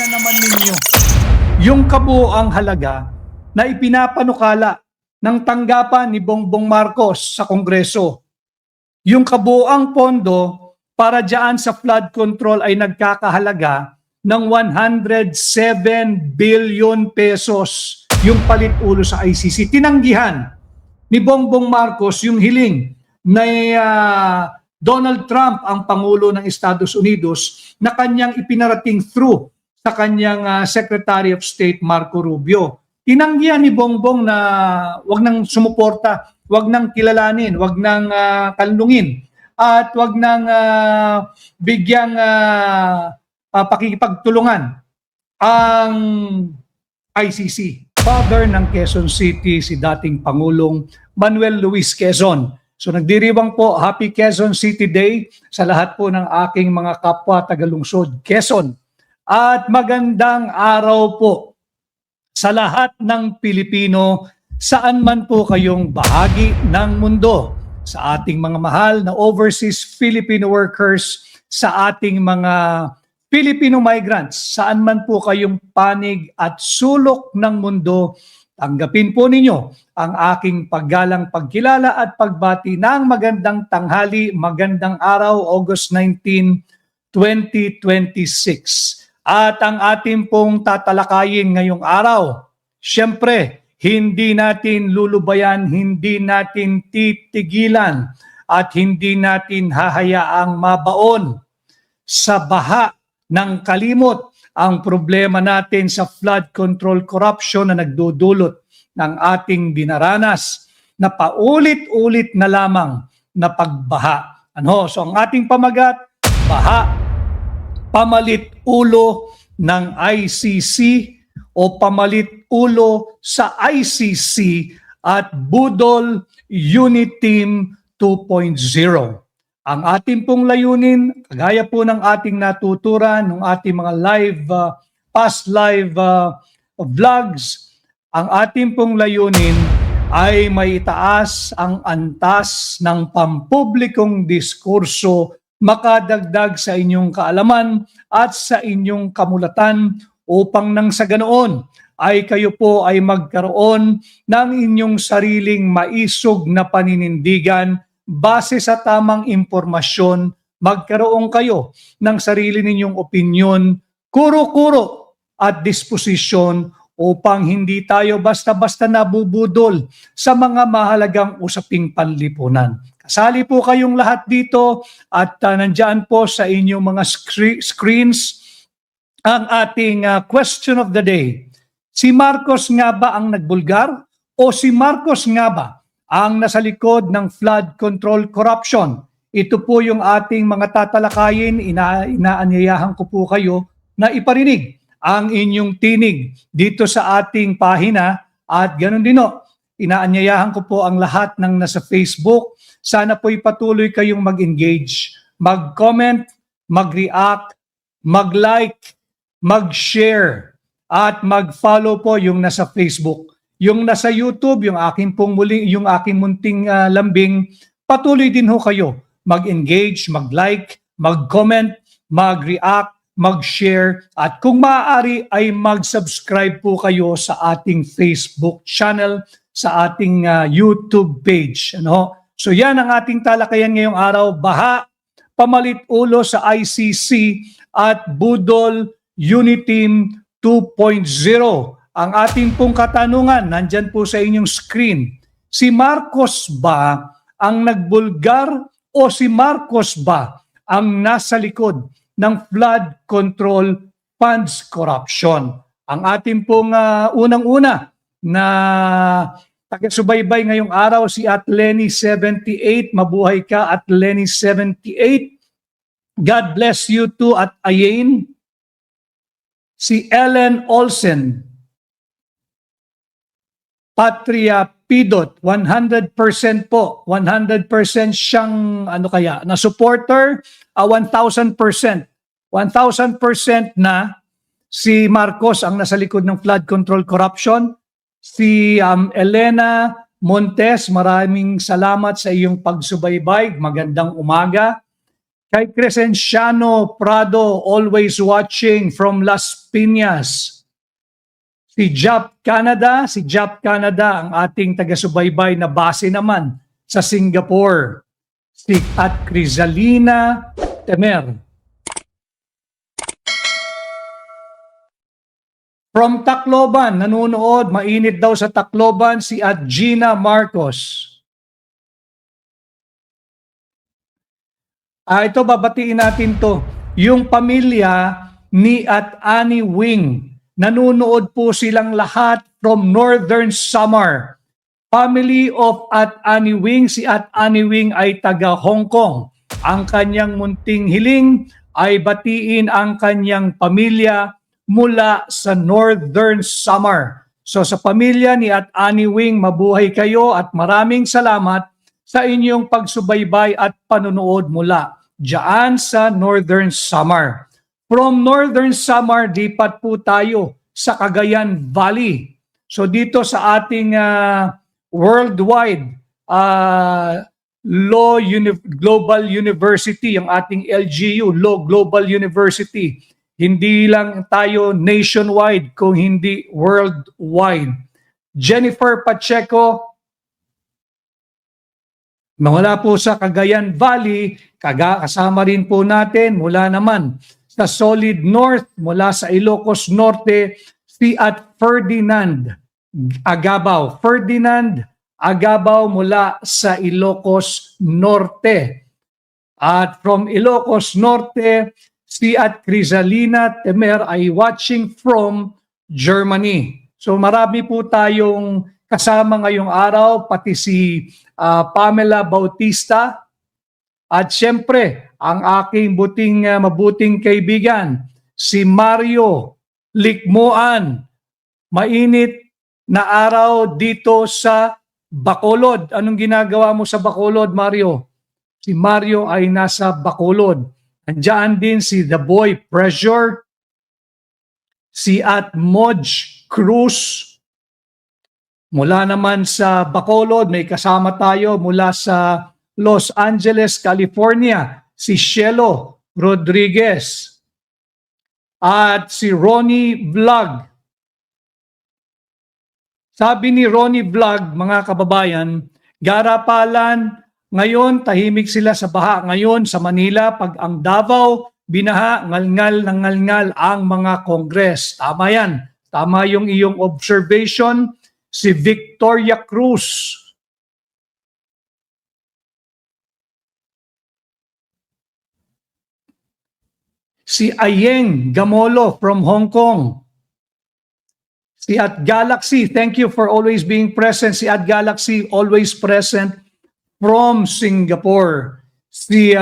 na naman ninyo yung kabuoang halaga na ipinapanukala ng tanggapan ni Bongbong Marcos sa Kongreso. Yung kabuoang pondo para dyan sa flood control ay nagkakahalaga ng 107 billion pesos yung palit ulo sa ICC. Tinanggihan ni Bongbong Marcos yung hiling na Donald Trump, ang Pangulo ng Estados Unidos, na kanyang ipinarating through sa kanyang Secretary of State Marco Rubio. Tinanggihan ni Bongbong na wag nang sumuporta, wag nang kilalanin, wag nang kalungin, at wag nang bigyang pakikipagtulungan ang ICC. Father ng Quezon City, si dating Pangulong Manuel Luis Quezon. So nagdiriwang po, Happy Quezon City Day sa lahat po ng aking mga kapwa tagalungsod Quezon. At magandang araw po sa lahat ng Pilipino saan man po kayong bahagi ng mundo, sa ating mga mahal na overseas Filipino workers, sa ating mga Filipino migrants, saan man po kayong panig at sulok ng mundo, tanggapin po ninyo ang aking paggalang pagkilala at pagbati ng magandang tanghali, magandang araw, August 19, 2026. At ang ating pong tatalakayin ngayong araw, syempre, hindi natin lulubayan, hindi natin titigilan, at hindi natin hahayaang mabaon sa baha ng kalimot ang problema natin sa flood control corruption na nagdudulot ng ating dinaranas na paulit-ulit na lamang na pagbaha. So ang ating pamagat, baha, pamalit ulo ng ICC o pamalit ulo sa ICC at Budol Unit Team 2.0. Ang ating pong layunin, kagaya po ng ating natuturan, ng ating mga past live vlogs, ang ating pong layunin ay maitaas ang antas ng pampublikong diskurso, makadagdag sa inyong kaalaman at sa inyong kamulatan upang nang sa ganoon ay kayo po ay magkaroon ng inyong sariling maisog na paninindigan base sa tamang impormasyon, magkaroon kayo ng sarili ninyong opinyon, kuro-kuro at disposisyon upang hindi tayo basta-basta nabubudol sa mga mahalagang usaping panlipunan. Kasali po kayong lahat dito at nandyan po sa inyong mga screens ang ating question of the day. Si Marcos nga ba ang nagbulgar o si Marcos nga ba ang nasa likod ng flood control corruption? Ito po yung ating mga tatalakayin. Inaanyayahan ko po kayo na iparinig ang inyong tinig dito sa ating pahina at ganun din inaanyayahan ko po ang lahat ng nasa Facebook. Sana po'y patuloy kayong mag-engage, mag-comment, mag-react, mag-like, mag-share, at mag-follow po yung nasa Facebook. Yung nasa YouTube, yung aking munting lambing, patuloy din ho kayo mag-engage, mag-like, mag-comment, mag-react, mag-share, at kung maaari ay mag-subscribe po kayo sa ating Facebook channel, sa ating YouTube page. So yan ang ating talakayan ngayong araw, baha, pamalit ulo sa ICC at Budol Unit Team 2.0. Ang ating pong katanungan, nandyan po sa inyong screen, si Marcos ba ang nagbulgar o si Marcos ba ang nasa likod ng flood control funds corruption? Ang ating pong unang-una na taga-subaybay ngayong araw, si Lenny78. Mabuhay ka, Lenny78. God bless you too at Ayen. Si Ellen Olsen, Patria Pidot, 100% po. 100% siyang na supporter, 1,000%. 1,000% na si Marcos ang nasa likod ng flood control corruption. Si Elena Montes, maraming salamat sa iyong pagsubaybay. Magandang umaga. Kay Crescenciano Prado, always watching from Las Piñas. Si Jap Canada, ang ating taga-subaybay na base naman sa Singapore. Si at Crizalina Temer. From Tacloban, nanonood, mainit daw sa Tacloban, si at Gina Marcos. Ito, babatiin natin to. Yung pamilya ni at Annie Wing, nanonood po silang lahat from Northern Samar. Family of at Annie Wing, si at Annie Wing ay taga Hong Kong. Ang kanyang munting hiling ay batiin ang kanyang pamilya mula sa Northern Samar. So sa pamilya ni at Annie Wing, mabuhay kayo at maraming salamat sa inyong pagsubaybay at panunood mula diyan sa Northern Samar. From Northern Samar, lipat po tayo sa Cagayan Valley. So dito sa ating worldwide Global University, ang ating LGU, Law Global University. Hindi lang tayo nationwide, kung hindi worldwide. Jennifer Pacheco, mula po sa Cagayan Valley, kasama rin po natin mula naman sa Solid North, mula sa Ilocos Norte, si at Ferdinand Agabao. Ferdinand Agabao mula sa Ilocos Norte. At from Ilocos Norte, si at Crizalina Temer ay watching from Germany. So marami po tayong kasama ngayong araw, pati si Pamela Bautista. At syempre, ang aking mabuting kaibigan, si Mario Likmoan. Mainit na araw dito sa Bacolod. Anong ginagawa mo sa Bacolod, Mario? Si Mario ay nasa Bacolod. Andiyan din si The Boy Pressure, si at Moj Cruz. Mula naman sa Bacolod, may kasama tayo mula sa Los Angeles, California, si Shelo Rodriguez at si Ronnie Vlog. Sabi ni Ronnie Vlog, mga kababayan, Garapalan, ngayon tahimik sila sa baha. Ngayon sa Manila, pag ang Davao, binaha, ngalngal ng ngalngal ang mga Kongres. Tama yan. Tama yung iyong observation. Si Victoria Cruz. Si Ayeng Gamolo from Hong Kong. Si at Galaxy, thank you for always being present. Si at Galaxy, always present from Singapore. Si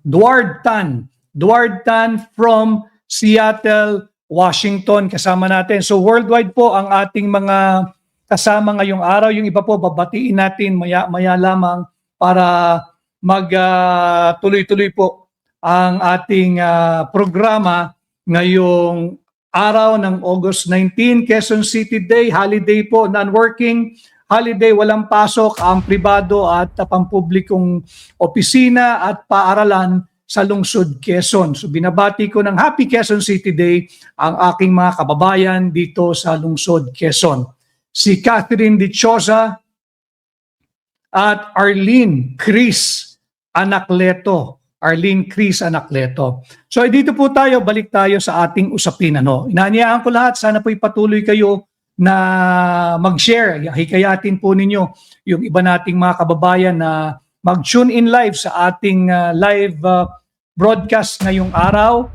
Duard Tan from Seattle, Washington, kasama natin. So worldwide po ang ating mga kasama ngayong araw. Yung iba po, babatiin natin maya lamang para tuloy-tuloy po ang ating programa ngayong araw ng August 19, Quezon City Day, holiday po, non-working holiday, walang pasok ang pribado at pampublikong opisina at paaralan sa lungsod Quezon. So binabati ko ng Happy Quezon City Day ang aking mga kababayan dito sa lungsod Quezon. Si Catherine Dichosa at Arlene Chris Anacleto. So dito po tayo, balik tayo sa ating usapin. Inaanyaan ko lahat, sana po ipatuloy kayo na mag-share. Hikayatin po ninyo yung iba nating mga kababayan na mag-tune in live sa ating live broadcast ngayong araw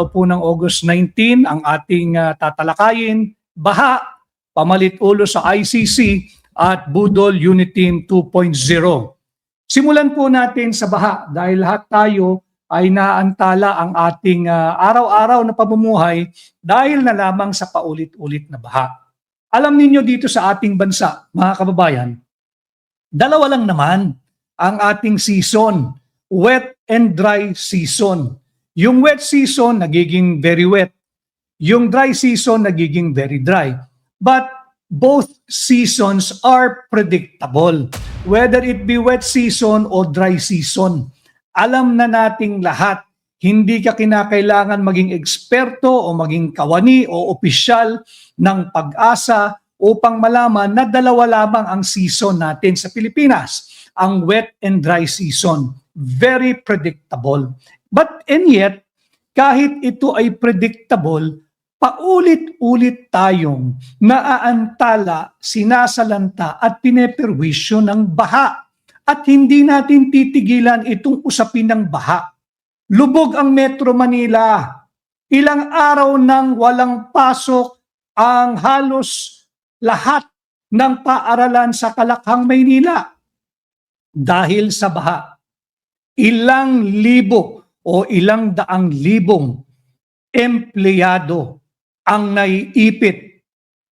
po ng August 19, ang ating tatalakayin, baha, pamalit ulo sa ICC at Budol Unit Team 2.0. Simulan po natin sa baha dahil lahat tayo ay naantala ang ating araw-araw na pamumuhay dahil na lamang sa paulit-ulit na baha. Alam ninyo dito sa ating bansa, mga kababayan, dalawa lang naman ang ating season, wet and dry season. Yung wet season nagiging very wet. Yung dry season nagiging very dry. But both seasons are predictable. Whether it be wet season o dry season, Alam na nating lahat, hindi ka kinakailangan maging eksperto o maging kawani o opisyal ng Pag-asa upang malaman na dalawa lamang ang season natin sa Pilipinas, ang wet and dry season. Very predictable. But and yet, kahit ito ay predictable, paulit-ulit tayong naaantala, sinasalanta at pineperwisyo ng baha. At hindi natin titigilan itong usapin ng baha. Lubog ang Metro Manila. Ilang araw nang walang pasok ang halos lahat ng paaralan sa Kalakhang, Maynila dahil sa baha. Ilang libo o ilang daang libong empleyado ang naiipit,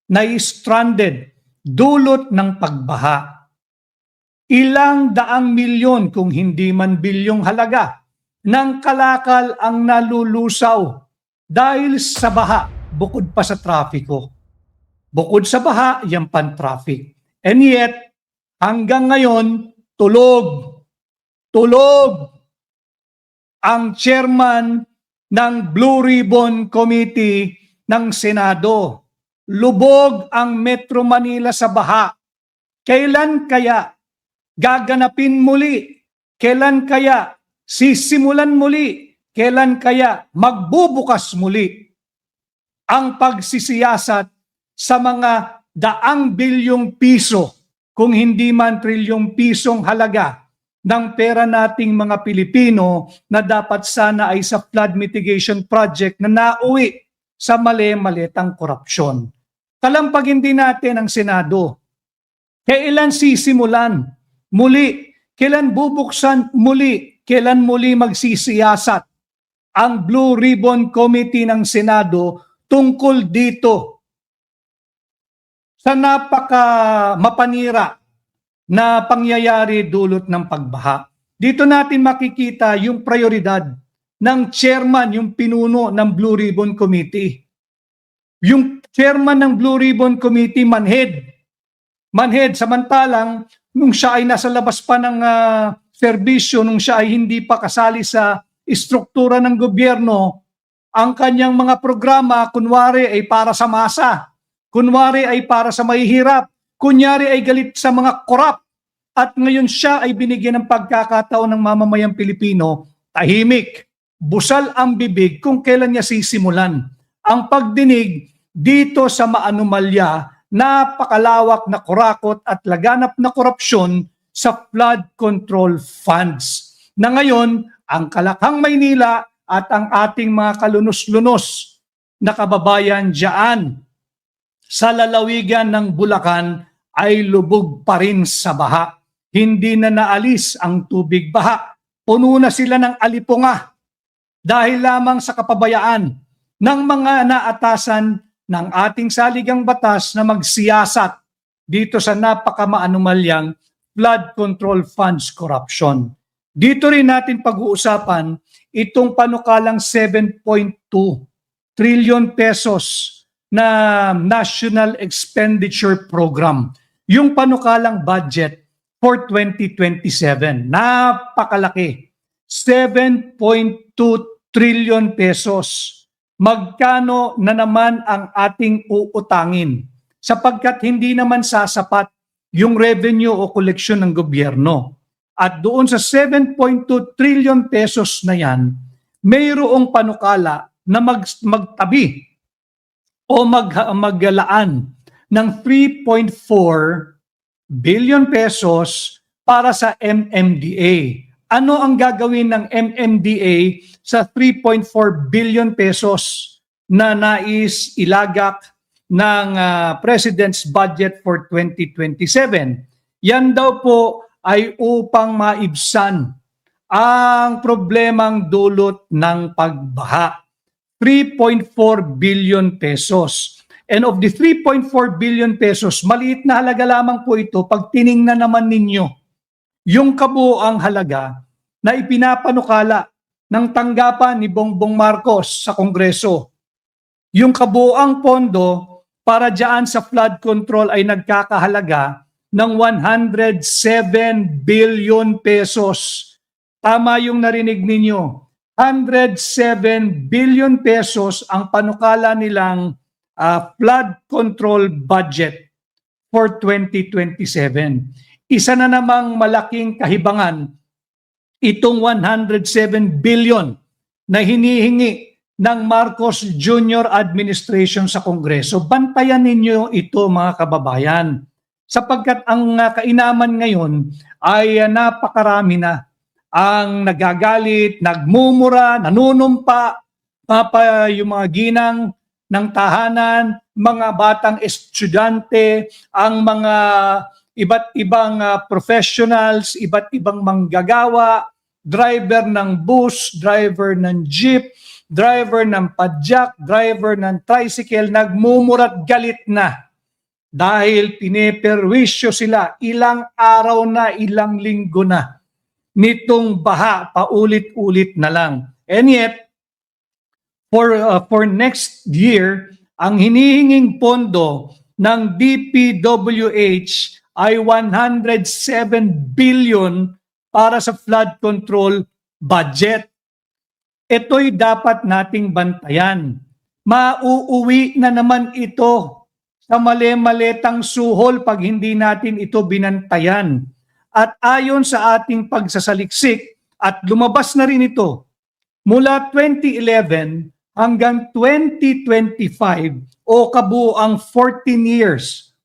nai-stranded dulot ng pagbaha. Ilang daang milyon kung hindi man bilyong halaga ng kalakal ang nalulusaw dahil sa baha bukod pa sa trapiko. Bukod sa baha, yan pan-traffic. And yet, hanggang ngayon, tulog ang chairman ng Blue Ribbon Committee ng Senado. Lubog ang Metro Manila sa baha. Kailan kaya gaganapin muli? Kailan kaya sisimulan muli? Kailan kaya magbubukas muli ang pagsisiyasat sa mga daang bilyong piso, kung hindi man trilyong pisong halaga ng pera nating mga Pilipino na dapat sana ay sa flood mitigation project na nauwi sa mali-malitang korupsyon. Kalampagin din natin ang Senado. Kailan sisimulan muli? Kailan bubuksan muli? Kailan muli magsisiyasat ang Blue Ribbon Committee ng Senado tungkol dito sa napaka mapanira na pangyayari dulot ng pagbaha? Dito natin makikita yung prioridad ng chairman, yung pinuno ng Blue Ribbon Committee. Yung chairman ng Blue Ribbon Committee, manhead, samantalang nung siya ay nasa labas pa ng serbisyo, nung siya ay hindi pa kasali sa istruktura ng gobyerno, ang kanyang mga programa, kunwari ay para sa masa, kunwari ay para sa mahihirap, kunyari ay galit sa mga korap, at ngayon siya ay binigyan ng pagkakataon ng mamamayang Pilipino, tahimik, busal ang bibig kung kailan niya sisimulan ang pagdinig dito sa maanumalya, napakalawak na kurakot at laganap na korupsyon sa flood control funds. Na ngayon, ang Kalakhang, Maynila at ang ating mga kalunos-lunos na kababayan diyan sa lalawigan ng Bulacan ay lubog pa rin sa baha. Hindi na naalis ang tubig baha. Puno na sila ng alipunga dahil lamang sa kapabayaan ng mga naatasan ng ating saligang batas na magsiyasat dito sa napakamaanumalyang flood control funds corruption. Dito rin natin pag-uusapan itong panukalang 7.2 trillion pesos na National Expenditure Program. Yung panukalang budget for 2027. Napakalaki. 7.2 trillion pesos. Magkano na naman ang ating uutangin? Sapagkat hindi naman sasapat yung revenue o koleksyon ng gobyerno. At doon sa 7.2 trillion pesos na yan, mayroong panukala na magtabi o maglaan ng 3.4 billion pesos para sa MMDA. Ano ang gagawin ng MMDA sa 3.4 billion pesos na nais ilagak ng President's Budget for 2027? Yan daw po ay upang maibsan ang problemang dulot ng pagbaha. 3.4 billion pesos. And of the 3.4 billion pesos, maliit na halaga lamang po ito pag tiningnan naman ninyo yung kabuoang halaga na ipinapanukala ng tanggapan ni Bongbong Marcos sa Kongreso. Yung kabuoang pondo para dyan sa flood control ay nagkakahalaga ng 107 billion pesos. Tama yung narinig ninyo. 107 billion pesos ang panukala nilang flood control budget for 2027. Isa na namang malaking kahibangan itong 107 billion na hinihingi ng Marcos Jr. administration sa Kongreso. Bantayan ninyo ito, mga kababayan, sapagkat ang kainaman ngayon ay napakarami na ang nagagalit, nagmumura, nanunumpa, yung mga ginang ng tahanan, mga batang estudyante, ang mga iba't ibang professionals, iba't ibang manggagawa, driver ng bus, driver ng jeep, driver ng padjak, driver ng tricycle, nagmumurat galit na dahil pineperwisyo sila ilang araw na, ilang linggo na nitong baha, paulit-ulit na lang. And yet, for next year, ang hinihinging pondo ng DPWH ay 107 billion para sa flood control budget. Ito'y dapat nating bantayan. Mauuwi na naman ito sa mali-malitang suhol pag hindi natin ito binantayan. At ayon sa ating pagsasaliksik, at lumabas na rin ito, mula 2011 hanggang 2025 o kabuuang 14 years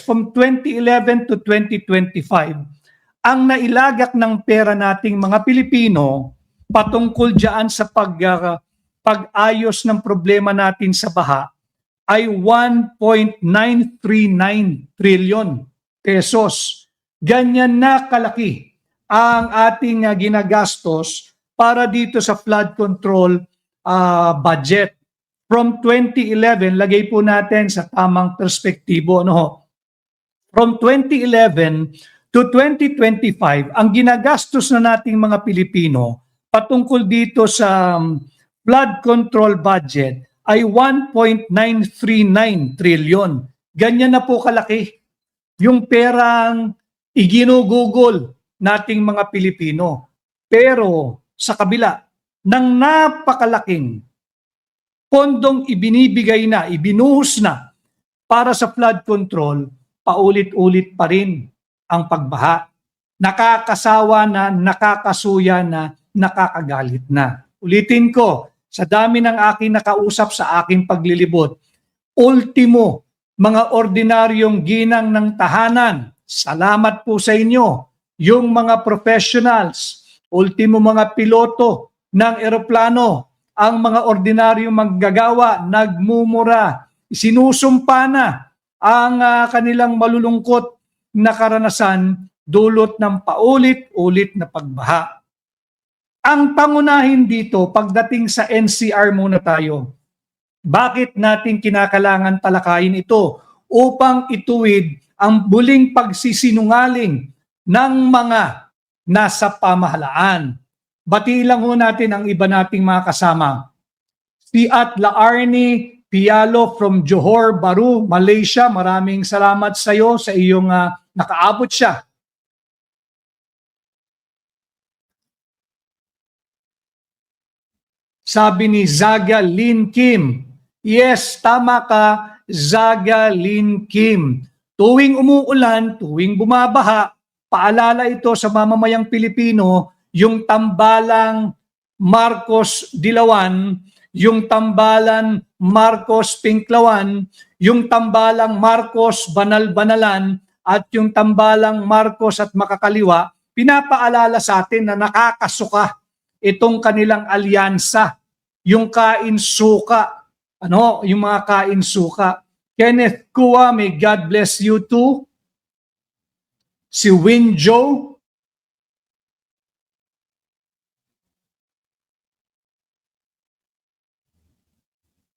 from 2011 to 2025, ang nailagak ng pera nating mga Pilipino patungkol dyan sa pag-ayos ng problema natin sa baha ay 1.939 trillion pesos. Ganyan na kalaki ang ating ginagastos para dito sa flood control budget. From 2011, lagay po natin sa tamang perspektibo. From 2011 to 2025, ang ginagastos na nating mga Pilipino patungkol dito sa flood control budget ay 1.939 trillion. Ganyan na po kalaki yung perang iginugugol nating mga Pilipino. Pero sa kabila ng napakalaking pondong ibinibigay na, ibinuhos na para sa flood control, paulit-ulit pa rin ang pagbaha. Nakakasawa na, nakakasuya na, nakakagalit na. Ulitin ko, sa dami ng aking nakausap sa aking paglilibot, ultimo, mga ordinaryong ginang ng tahanan, salamat po sa inyo, yung mga professionals, ultimo mga piloto ng eroplano, ang mga ordinaryong manggagawa, nagmumura, sinusumpa na ang kanilang malulungkot na karanasan dulot ng paulit-ulit na pagbaha. Ang pangunahin dito, pagdating sa NCR muna tayo, bakit natin kinakailangan talakayin ito upang ituwid ang buling pagsisinungaling ng mga nasa pamahalaan? Batiin lang ho natin ang iba nating mga kasama. Si Atla Arnie Pialo from Johor Bahru, Malaysia, maraming salamat sa iyo sa iyong nakaabot siya. Sabi ni Zaga Lin Kim, yes, tama ka, Zaga Lin Kim. Tuwing umuulan, tuwing bumabaha, paalala ito sa mamamayang Pilipino, yung tambalang Marcos Dilawan, yung tambalan Marcos Pinklawan, yung tambalang Marcos Banal-Banalan, at yung tambalang Marcos at Makakaliwa, pinapaalala sa atin na nakakasuka itong kanilang alyansa, yung kain-suka. Yung mga kain-suka. Kenneth Kua, may God bless you too. Si Winjo,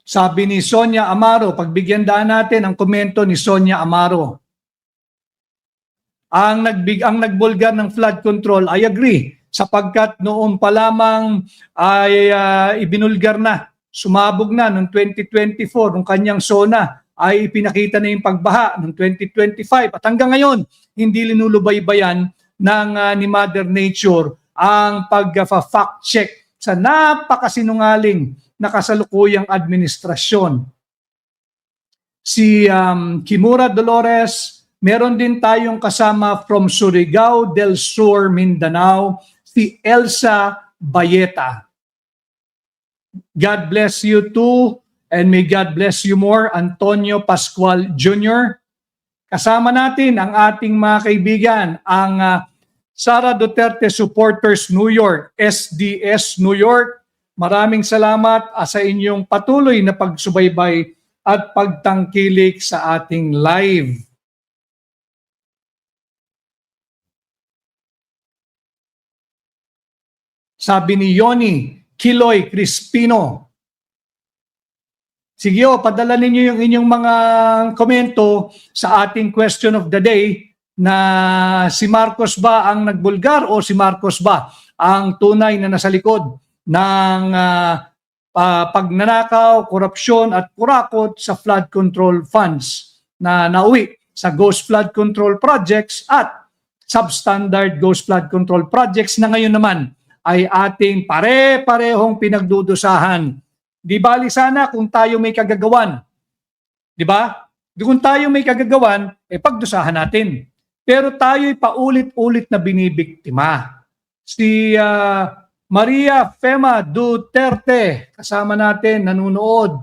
sabi ni Sonia Amaro, pagbigyan daan natin ang komento ni Sonia Amaro. Ang nagbulgar ng flood control, I agree, sapagkat noon pa lamang ay ibinulgar na, sumabog na noong 2024, nung kanyang SONA ay ipinakita na yung pagbaha noong 2025. At hanggang ngayon, hindi linulubaybayan ng ni Mother Nature ang pag-fact check sa napakasinungaling na kasalukuyang administrasyon. Si Kimura Dolores, meron din tayong kasama from Surigao del Sur, Mindanao, si Elsa Bayeta. God bless you too, and may God bless you more, Antonio Pascual Jr. Kasama natin ang ating mga kaibigan, ang Sara Duterte Supporters New York, SDS New York. Maraming salamat sa inyong patuloy na pagsubaybay at pagtangkilik sa ating live. Sabi ni Yoni Kiloy Crispino, sige padala ninyo yung inyong mga komento sa ating question of the day na si Marcos ba ang nagbulgar o si Marcos ba ang tunay na nasa likod ng pagnanakaw, korupsyon at kurakot sa flood control funds na nauwi sa Ghost Flood Control Projects at substandard Ghost Flood Control Projects na ngayon naman ay ating pare-parehong pinagdudusahan. Di bali sana kung tayo may kagagawan. Di ba? Kung tayo may kagagawan, pagdusahan natin. Pero tayo'y paulit-ulit na binibiktima. Si Maria Fema Duterte, kasama natin, nanonood.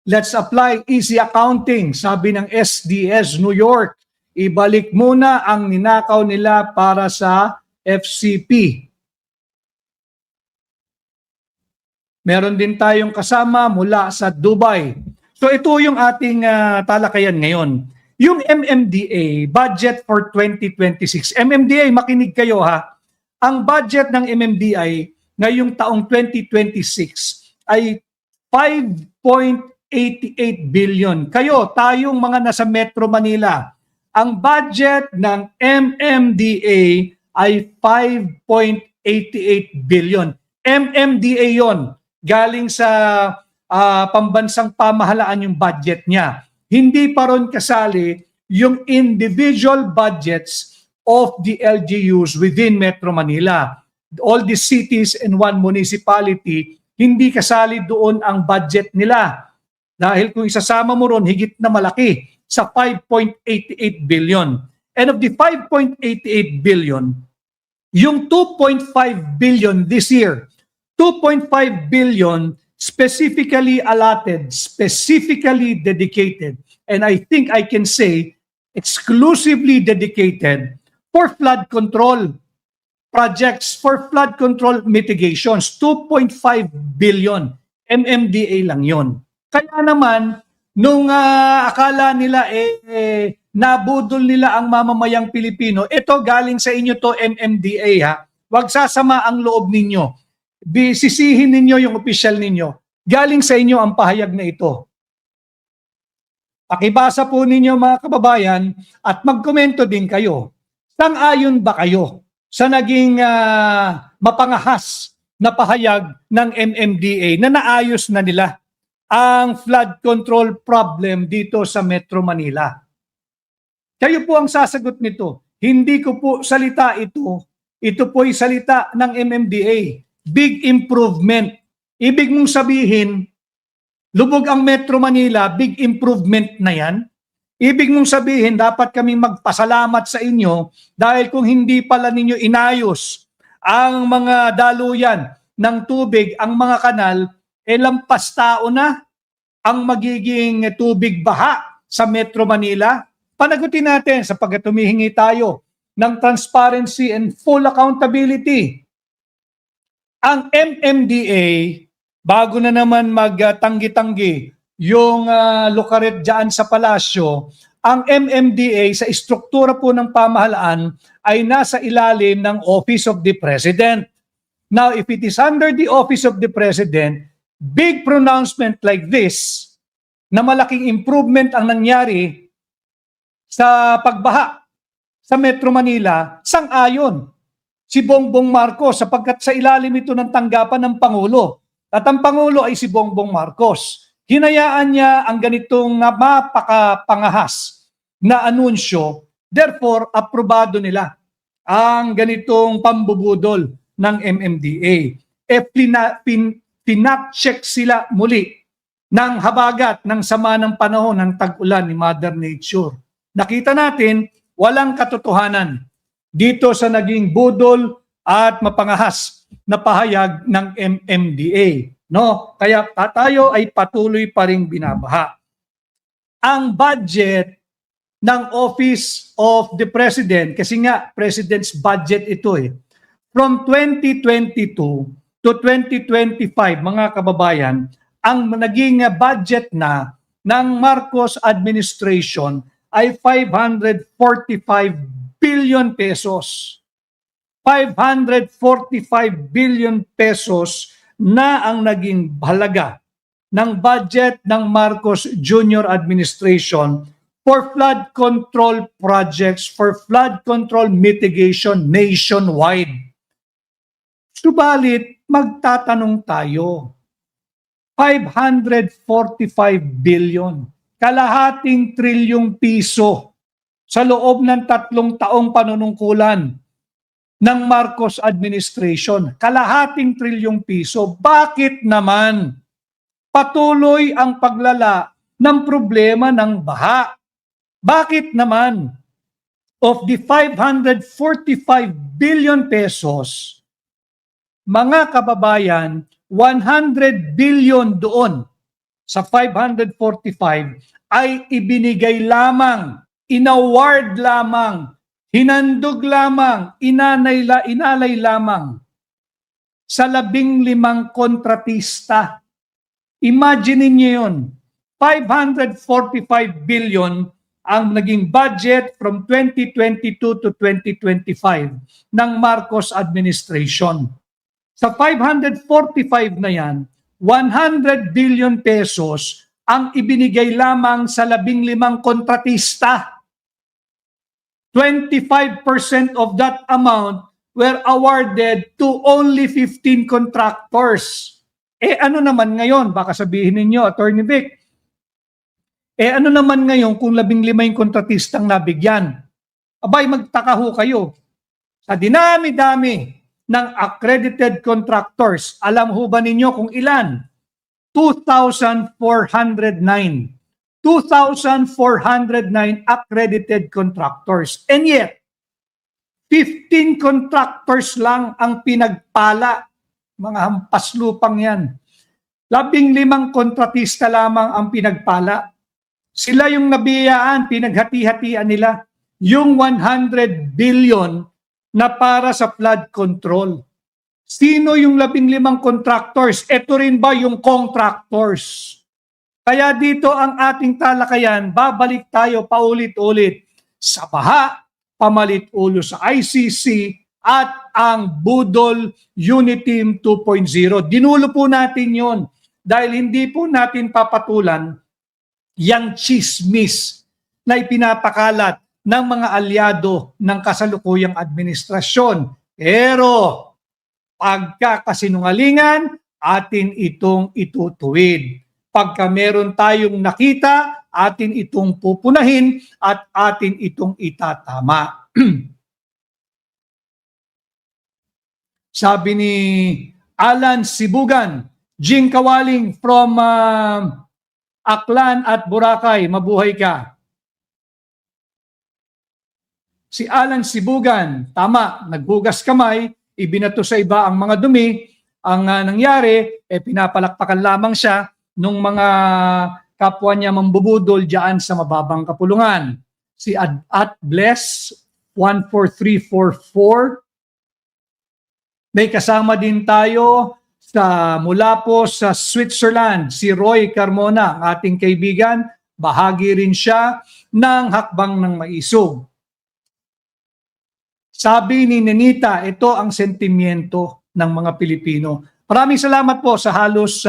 Let's apply easy accounting, sabi ng SDS New York. Ibalik muna ang ninakaw nila para sa FCP. Meron din tayong kasama mula sa Dubai. So ito yung ating talakayan ngayon. Yung MMDA, budget for 2026. MMDA, makinig kayo ha. Ang budget ng MMDA ngayong taong 2026 ay 5.88 billion. Kayo, tayong mga nasa Metro Manila, ang budget ng MMDA ay 5.88 billion. MMDA yon, galing sa pambansang pamahalaan yung budget niya. Hindi pa ron kasali yung individual budgets of the LGUs within Metro Manila. All the cities and one municipality, hindi kasali doon ang budget nila. Dahil kung isasama mo ron, higit na malaki sa 5.88 billion. And of the 5.88 billion, yung 2.5 billion this year, 2.5 billion specifically allotted, specifically dedicated, and I think I can say exclusively dedicated for flood control projects, for flood control mitigations. 2.5 billion, MMDA lang yon. Kaya naman, nung akala nila nabudol nila ang mamamayang Pilipino, ito galing sa inyo to MMDA ha, wag sasama ang loob ninyo. Sisihin ninyo yung official ninyo. Galing sa inyo ang pahayag na ito. Pakibasa po ninyo mga kababayan at magkomento din kayo. Sang-ayon ba kayo sa naging mapangahas na pahayag ng MMDA na naayos na nila ang flood control problem dito sa Metro Manila? Kayo po ang sasagot nito. Hindi ko po salita ito. Ito po'y salita ng MMDA. Big improvement. Ibig mong sabihin, lubog ang Metro Manila, big improvement na yan. Ibig mong sabihin, dapat kaming magpasalamat sa inyo dahil kung hindi pala ninyo inayos ang mga daluyan ng tubig, ang mga kanal, lampas tao na ang magiging tubig baha sa Metro Manila. Panagutin natin sapagkat humihingi tayo ng transparency and full accountability. Ang MMDA, bago na naman magtanggi-tanggi yung lukaret dyan sa palasyo, ang MMDA sa istruktura po ng pamahalaan ay nasa ilalim ng Office of the President. Now, if it is under the Office of the President, big pronouncement like this, na malaking improvement ang nangyari sa pagbaha sa Metro Manila, sang-ayon si Bongbong Marcos sapagkat sa ilalim ito ng tanggapan ng Pangulo. At ang Pangulo ay si Bongbong Marcos. Hinayaan niya ang ganitong mapakapangahas na anunsyo, therefore, aprobado nila ang ganitong pambubudol ng MMDA. Pinacheck sila muli ng habagat ng sama ng panahon ng tag-ulan ni Mother Nature. Nakita natin, walang katotohanan dito sa naging budol at mapangahas na pahayag ng MMDA. No? Kaya tayo ay patuloy pa ring binabaha. Ang budget ng Office of the President, kasi nga President's budget ito from 2022 to 2025, mga kababayan, ang naging budget na ng Marcos administration ay 545 billion pesos. 545 billion pesos na ang naging halaga ng budget ng Marcos Jr. administration for flood control projects, for flood control mitigation nationwide. Subalit, magtatanong tayo, 545 billion, kalahating trilyong piso sa loob ng 3 taong panunungkulan ng Marcos administration. Kalahating trilyong piso. Bakit naman patuloy ang paglala ng problema ng baha? Bakit naman of the 545 billion pesos, mga kababayan, 100 billion doon sa 545 ay ibinigay lamang, inaward lamang, hinandog lamang, inalay lamang sa 15 kontratista. Imagine niyo yun, 545 billion ang naging budget from 2022 to 2025 ng Marcos administration. Sa 545 na yan, 100 billion pesos ang ibinigay lamang sa 15 kontratista. 25% of that amount were awarded to only 15 contractors. Ano naman ngayon? Baka sabihin ninyo, Attorney Vic, ano naman ngayon kung 15 yung kontratistang nabigyan? Abay, magtaka ho kayo. Sa dinami-dami ng accredited contractors, alam ho ba ninyo kung ilan? 2,409. 2,409 accredited contractors. And yet, 15 contractors lang ang pinagpala. Mga hampas lupang yan. 15 kontratista lamang ang pinagpala. Sila yung nabiyaan, pinaghati-hatian nila yung 100 billion na para sa flood control. Sino yung 15 contractors? Ito rin ba yung contractors? Kaya dito ang ating talakayan, babalik tayo paulit-ulit sa baha, pamalit ulo sa ICC, at ang Budol Unit Team 2.0. Dinulo po natin yon dahil hindi po natin papatulan yang chismis na ipinapakalat ng mga alyado ng kasalukuyang administrasyon. Pero pagkakasinungalingan, atin itong itutuwid. Pagka meron tayong nakita, atin itong pupunahin at atin itong itatama. Sabi ni Alan Sibugan, Jing Kawaling from Aklan at Boracay, mabuhay ka. Si Alan Sibugan, tama, naghugas kamay, ibinato sa iba ang mga dumi, ang nangyari, pinapalakpakan lamang siya nung mga kapwa niya mambubudol diyan sa mababang kapulungan. Si At Bless 14344. May kasama din tayo mula po sa Switzerland, si Roy Carmona, ang ating kaibigan. Bahagi rin siya ng Hakbang ng Maisog. Sabi ni Nenita, ito ang sentimiento ng mga Pilipino. Maraming salamat po sa halos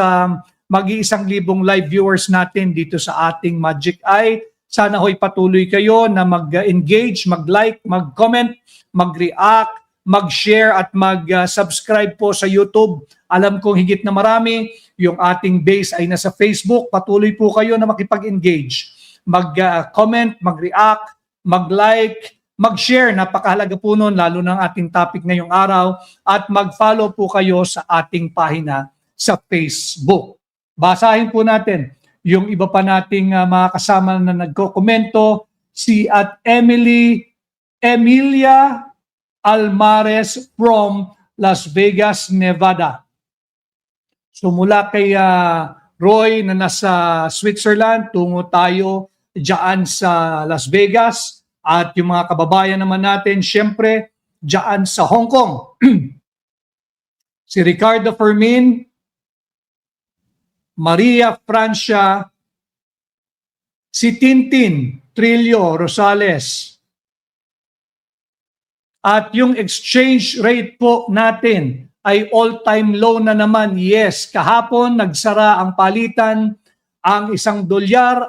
mag-1,000 live viewers natin dito sa ating Magic Eye. Sana ho'y patuloy kayo na mag-engage, mag-like, mag-comment, mag-react, mag-share at mag-subscribe po sa YouTube. Alam kong higit na marami, yung ating base ay nasa Facebook. Patuloy po kayo na makipag-engage. Mag-comment, mag-react, mag-like, mag-share, napakahalaga po nun, lalo ng ating topic ngayong araw, at mag-follow po kayo sa ating pahina sa Facebook. Basahin po natin yung iba pa nating mga kasama na nagko-komento, si at Emilia Almares from Las Vegas, Nevada. So mula kay Roy na nasa Switzerland, tungo tayo dyan sa Las Vegas, at yung mga kababayan naman natin, syempre, dyan sa Hong Kong. Si Ricardo Fermin, Maria Francia, si Tintin Trillo Rosales. At yung exchange rate po natin ay all-time low na naman. Yes, kahapon nagsara ang palitan, ang $1,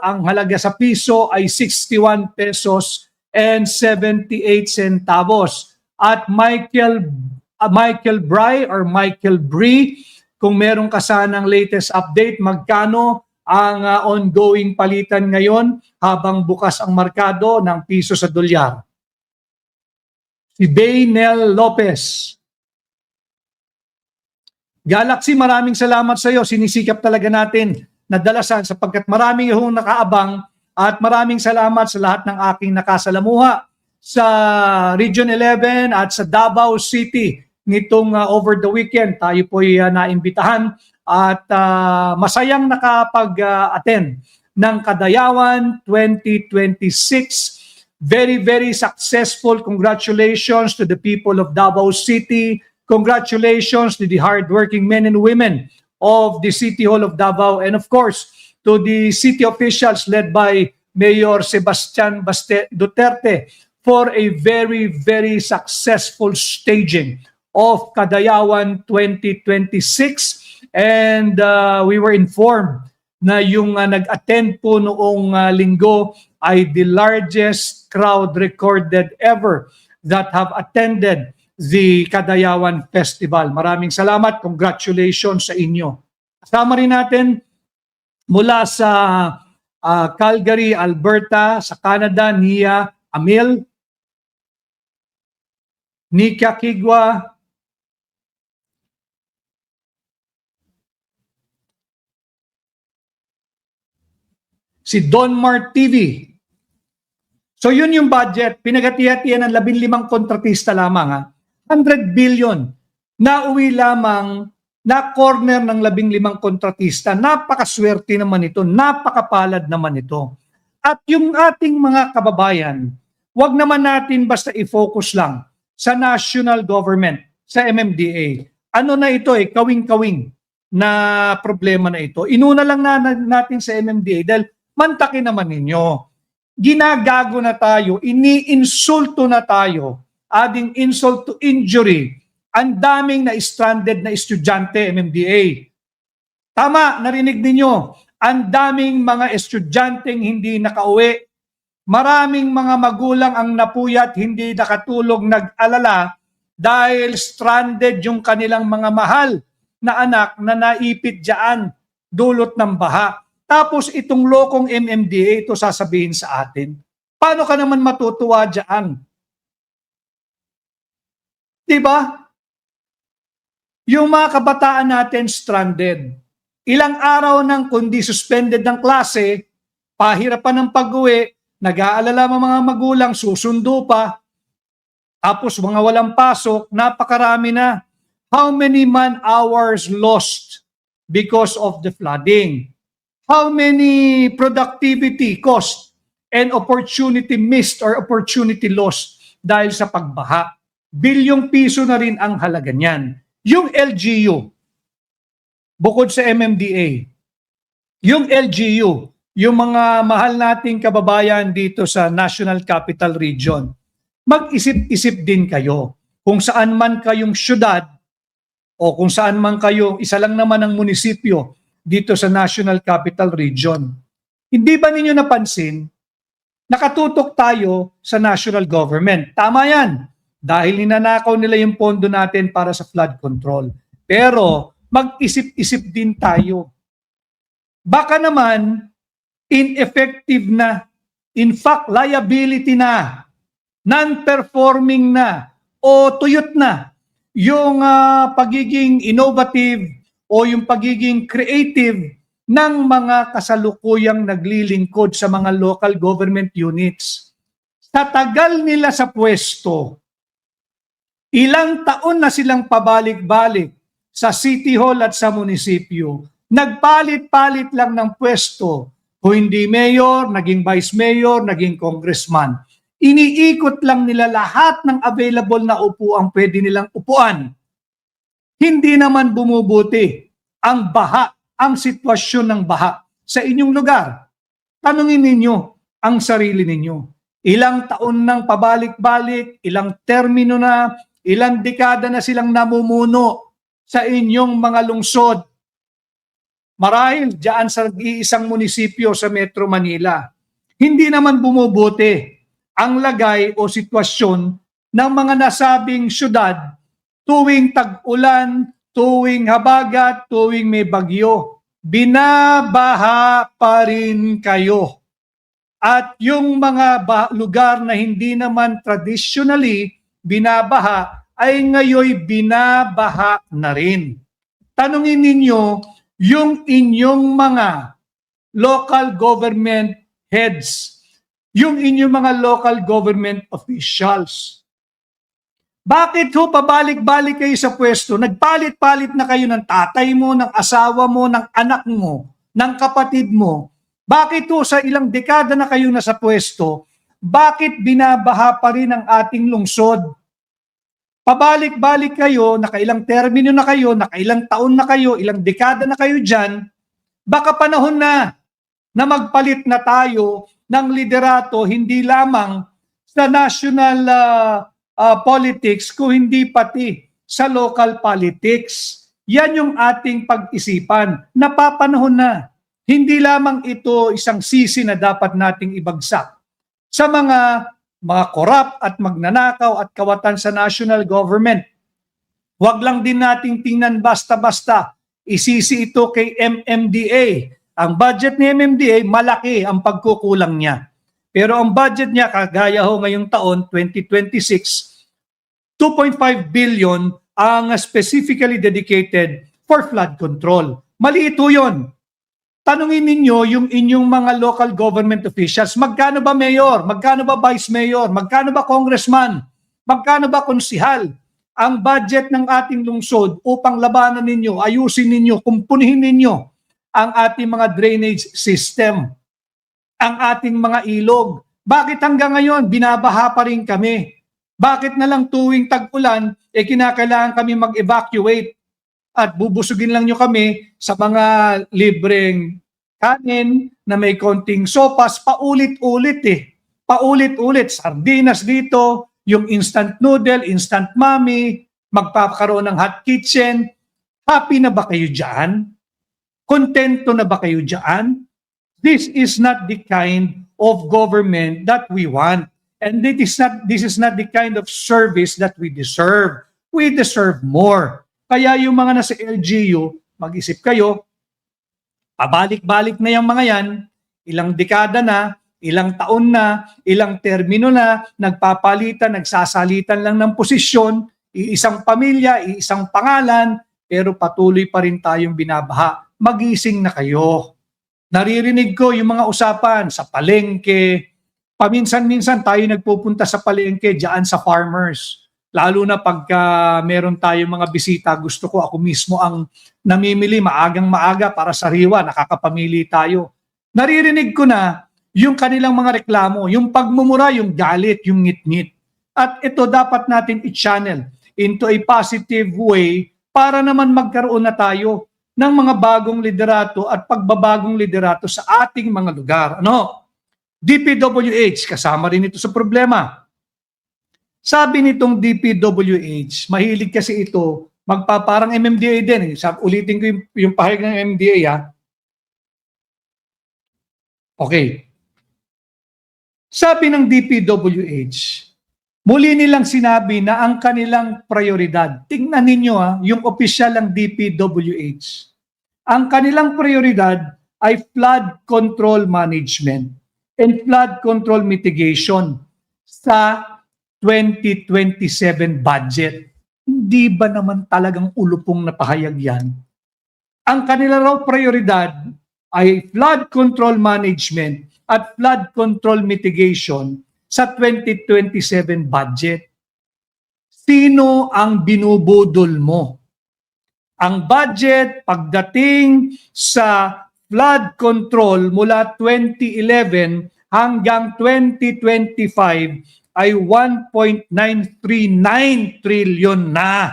ang halaga sa piso ay 61 pesos and 78 centavos. At Michael Brie, kung meron ka sanang latest update, magkano ang ongoing palitan ngayon habang bukas ang merkado ng piso sa dolyar? Si Baynel Lopez. Galaxy, maraming salamat sa iyo. Sinisikap talaga natin na dalasan sapagkat maraming yung nakaabang, at maraming salamat sa lahat ng aking nakasalamuha sa Region 11 at sa Davao City nitong over the weekend. Tayo po'y naimbitahan at masayang nakapag-attend ng Kadayawan 2026. Very, very successful. Congratulations to the people of Davao City. Congratulations to the hardworking men and women of the City Hall of Davao. And of course, to the city officials led by Mayor Sebastian Duterte for a very, very successful staging of Kadayawan 2026. And we were informed na yung nag-attend po noong linggo ay the largest crowd recorded ever that have attended the Kadayawan Festival. Maraming salamat. Congratulations sa inyo. Kasama rin natin mula sa Calgary, Alberta, sa Canada, Nia Amil, Nika Kigwa, si Donmar TV. So yun yung budget. Pinagati-hatian ng 15 kontratista lamang. 100 billion na uwi lamang na corner ng 15 kontratista. Napakaswerte naman ito. Napakapalad naman ito. At yung ating mga kababayan, wag naman natin basta i-focus lang sa national government, sa MMDA. Ano na ito kawing-kawing na problema na ito. Inuna lang natin sa MMDA dahil mantakin naman ninyo. Ginagago na tayo, iniinsulto na tayo, adding insult to injury, ang daming na stranded na estudyante MMDA. Tama, narinig ninyo, ang daming mga estudyanteng hindi nakauwi, maraming mga magulang ang napuyat, hindi nakatulog, nag-alala dahil stranded yung kanilang mga mahal na anak na naipit dyan, dulot ng baha. Tapos itong lokong MMDA, ito sasabihin sa atin. Paano ka naman matutuwa dyan? Diba? Yung mga kabataan natin stranded. Ilang araw nang kundi suspended ng klase, pahirapan ng pag-uwi, nag-aalala mga magulang, susundo pa, tapos mga walang pasok, napakarami na. How many man-hours lost because of the flooding? How many productivity cost and opportunity missed or opportunity lost dahil sa pagbaha? Bilyong piso na rin ang halaga niyan. Yung LGU, bukod sa MMDA, yung LGU, yung mga mahal nating kababayan dito sa National Capital Region, mag-isip-isip din kayo kung saan man kayong syudad o kung saan man kayo, isa lang naman ang munisipyo dito sa National Capital Region. Hindi ba ninyo napansin, nakatutok tayo sa national government. Tama yan, dahil ninanakaw nila yung pondo natin para sa flood control. Pero mag-isip-isip din tayo. Baka naman, ineffective na, in fact, liability na non-performing na o tuyot na yung pagiging innovative o yung pagiging creative ng mga kasalukuyang naglilingkod sa mga local government units. Sa tagal nila sa pwesto, ilang taon na silang pabalik-balik sa City Hall at sa munisipyo. Nagpalit-palit lang ng pwesto. Kung hindi mayor, naging vice mayor, naging congressman. Iniikot lang nila lahat ng available na upuang pwede nilang upuan. Hindi naman bumubuti ang baha, ang sitwasyon ng baha sa inyong lugar. Tanungin ninyo ang sarili ninyo. Ilang taon nang pabalik-balik, ilang termino na, ilang dekada na silang namumuno sa inyong mga lungsod. Marahil diyan sa isang munisipyo sa Metro Manila. Hindi naman bumubuti ang lagay o sitwasyon ng mga nasabing syudad tuwing tag-ulan, tuwing habagat, tuwing may bagyo. Binabaha pa rin kayo. At yung mga lugar na hindi naman traditionally binabaha ay ngayon binabaha na rin. Tanungin ninyo yung inyong mga local government heads, yung inyong mga local government officials. Bakit ho pabalik-balik kayo sa pwesto? Nagpalit-palit na kayo ng tatay mo, ng asawa mo, ng anak mo, ng kapatid mo. Bakit ho sa ilang dekada na kayo nasa pwesto, bakit binabaha pa rin ang ating lungsod? Pabalik-balik kayo, nakailang termino na kayo, nakailang taon na kayo, ilang dekada na kayo dyan, baka panahon na magpalit na tayo ng liderato hindi lamang sa national politics, kung hindi pati sa local politics. Yan yung ating pag-isipan. Napapanahon na. Hindi lamang ito isang sisi na dapat nating ibagsak sa mga corrupt at magnanakaw at kawatan sa national government. Huwag lang din nating tingnan basta-basta. Isisi ito kay MMDA. Ang budget ni MMDA, malaki ang pagkukulang niya. Pero ang budget niya, kagaya ho ngayong taon, 2026, 2.5 billion ang specifically dedicated for flood control. Maliit ho yun. Tanungin ninyo yung inyong mga local government officials, magkano ba mayor, magkano ba vice mayor, magkano ba congressman, magkano ba konsihal ang budget ng ating lungsod upang labanan ninyo, ayusin ninyo, kumpunihin ninyo ang ating mga drainage system, ang ating mga ilog. Bakit hanggang ngayon binabaha pa rin kami? Bakit na lang tuwing tag-ulan, kinakailangan kami mag-evacuate at bubusugin lang nyo kami sa mga libreng kanin na may konting sopas, paulit-ulit Paulit-ulit. Sardinas dito, yung instant noodle, instant mami, magpapakaroon ng hot kitchen. Happy na ba kayo dyan? Kontento na ba kayo dyan? This is not the kind of government that we want. And this is not the kind of service that we deserve. We deserve more. Kaya yung mga nasa LGU, mag-isip kayo, pabalik-balik na yung mga yan, ilang dekada na, ilang taon na, ilang termino na, nagpapalitan, nagsasalitan lang ng posisyon, iisang pamilya, iisang pangalan, pero patuloy pa rin tayong binabaha. Magising na kayo. Naririnig ko yung mga usapan sa palengke, paminsan-minsan tayo nagpupunta sa palengke diyan sa farmers. Lalo na pagka meron tayong mga bisita, gusto ko ako mismo ang namimili maagang maaga para sariwa, nakakapamili tayo. Naririnig ko na yung kanilang mga reklamo, yung pagmumura, yung galit, yung ngit-ngit. At ito dapat natin i-channel into a positive way para naman magkaroon na tayo ng mga bagong liderato at pagbabagong liderato sa ating mga lugar. DPWH, kasama rin ito sa problema. Sabi nitong DPWH, mahilig kasi ito, magpaparang MMDA din. Ulitin ko yung pahayag ng MMDA. Okay. Sabi ng DPWH, muli nilang sinabi na ang kanilang prioridad, tingnan ninyo yung opisyal ng DPWH, ang kanilang prioridad ay flood control management and flood control mitigation sa 2027 budget. Hindi ba naman talagang ulupong napahayag yan? Ang kanila raw prioridad ay flood control management at flood control mitigation sa 2027 budget. Sino ang binubudol mo? Ang budget pagdating sa flood control mula 2011 hanggang 2025 ay 1.939 trillion na.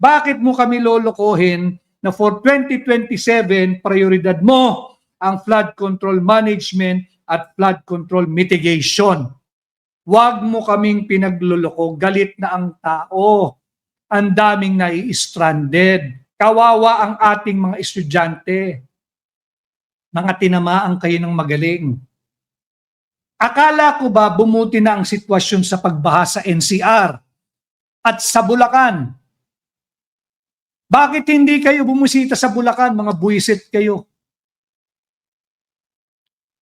Bakit mo kami lolokohin na for 2027 prioridad mo ang flood control management at flood control mitigation? Huwag mo kaming pinagluloko, galit na ang tao. Ang daming nai-stranded. Kawawa ang ating mga estudyante. Mga tinamaan kayo ng magaling. Akala ko ba bumuti na ang sitwasyon sa pagbaha sa NCR at sa Bulacan? Bakit hindi kayo bumusita sa Bulacan, mga buwisit kayo?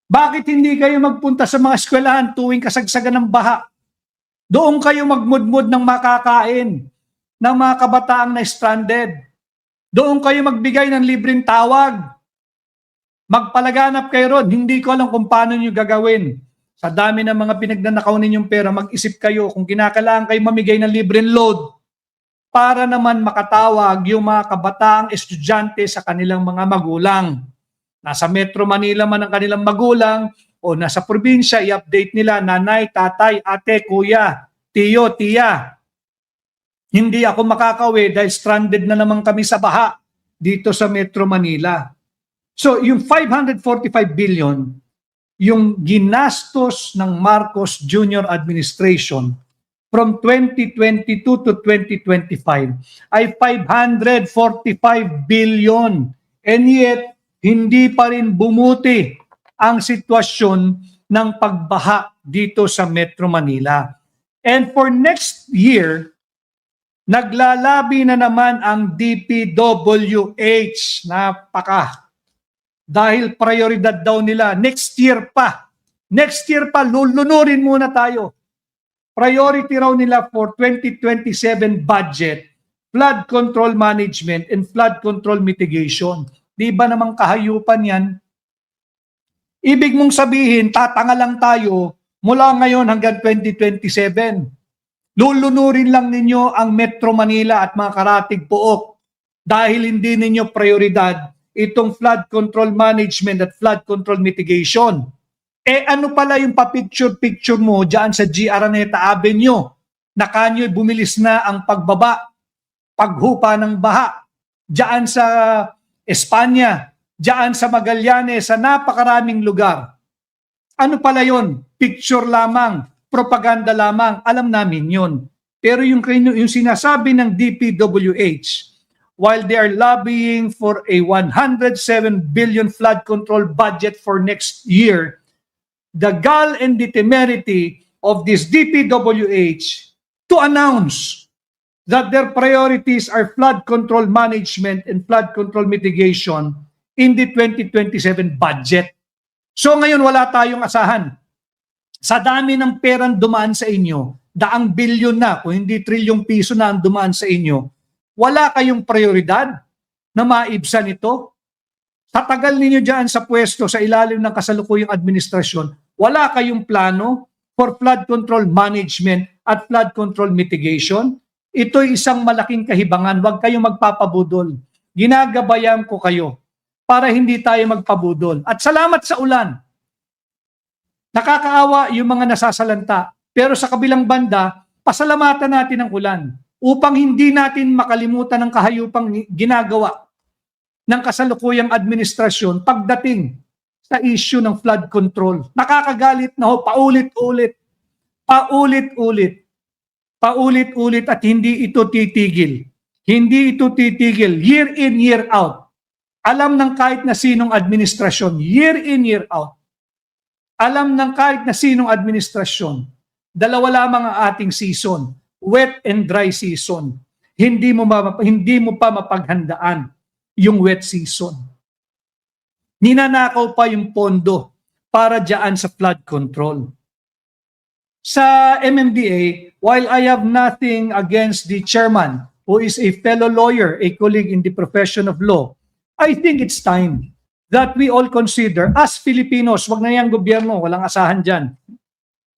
Bakit hindi kayo magpunta sa mga eskwelahan tuwing kasagsagan ng baha? Doon kayo magmudmud ng makakain ng mga kabataang na stranded. Doon kayo magbigay ng libreng tawag. Magpalaganap kayo ron. Hindi ko alam kung paano nyo gagawin. Sa dami ng mga pinagnanakaw ninyong pera, mag-isip kayo kung kinakailangan kayo mamigay ng libreng load para naman makatawag yung mga kabataang estudyante sa kanilang mga magulang. Nasa Metro Manila man ang kanilang magulang o nasa probinsya, i-update nila, nanay, tatay, ate, kuya, tiyo, tiya. Hindi ako makakauwi dahil stranded na naman kami sa baha dito sa Metro Manila. So yung 545 billion, yung ginastos ng Marcos Jr. Administration from 2022 to 2025 ay 545 billion. And yet, hindi pa rin bumuti ang sitwasyon ng pagbaha dito sa Metro Manila. And for next year, naglalabi na naman ang DPWH. Dahil prioridad daw nila. Next year pa, lulunurin muna tayo. Priority raw nila for 2027 budget, flood control management and flood control mitigation. Di ba namang kahayupan yan? Ibig mong sabihin, tatanga lang tayo mula ngayon hanggang 2027. Lulunurin lang ninyo ang Metro Manila at mga karatig pook dahil hindi ninyo prioridad itong flood control management at flood control mitigation. Ano pala yung pa-picture-picture mo dyan sa G. Araneta Avenue na kanyo'y bumilis na ang pagbaba, paghupa ng baha, dyan sa Espanya, dyan sa Magallanes, sa napakaraming lugar. Ano pala yon? Picture lamang, propaganda lamang, alam namin yon. Pero yung sinasabi ng DPWH, while they are lobbying for a 107 billion flood control budget for next year, the gall and the temerity of this DPWH to announce that their priorities are flood control management and flood control mitigation in the 2027 budget. So ngayon wala tayong asahan. Sa dami ng perang dumaan sa inyo, daang bilyon na, kung hindi trilyong piso na ang dumaan sa inyo, wala kayong prioridad na maibsan ito. Sa tagal ninyo dyan sa pwesto sa ilalim ng kasalukuyang administrasyon, wala kayong plano for flood control management at flood control mitigation. Ito'y isang malaking kahibangan. Huwag kayong magpapabudol. Ginagabayan ko kayo para hindi tayo magpabudol. At salamat sa ulan. Nakakaawa yung mga nasasalanta. Pero sa kabilang banda, pasalamatan natin ang ulan upang hindi natin makalimutan ang kahayupang ginagawa ng kasalukuyang administrasyon pagdating sa issue ng flood control. Nakakagalit na ho, paulit-ulit at hindi ito titigil. Hindi ito titigil year in, year out. Alam ng kahit na sinong administrasyon, year in, year out. Alam ng kahit na sinong administrasyon, dalawa lamang ang ating season, wet and dry season. Hindi mo pa mapaghandaan yung wet season. Ninanakaw pa yung pondo para diyan sa flood control. Sa MMDA, while I have nothing against the chairman, who is a fellow lawyer, a colleague in the profession of law, I think it's time that we all consider, as Filipinos, wag na yung gobyerno, walang asahan dyan.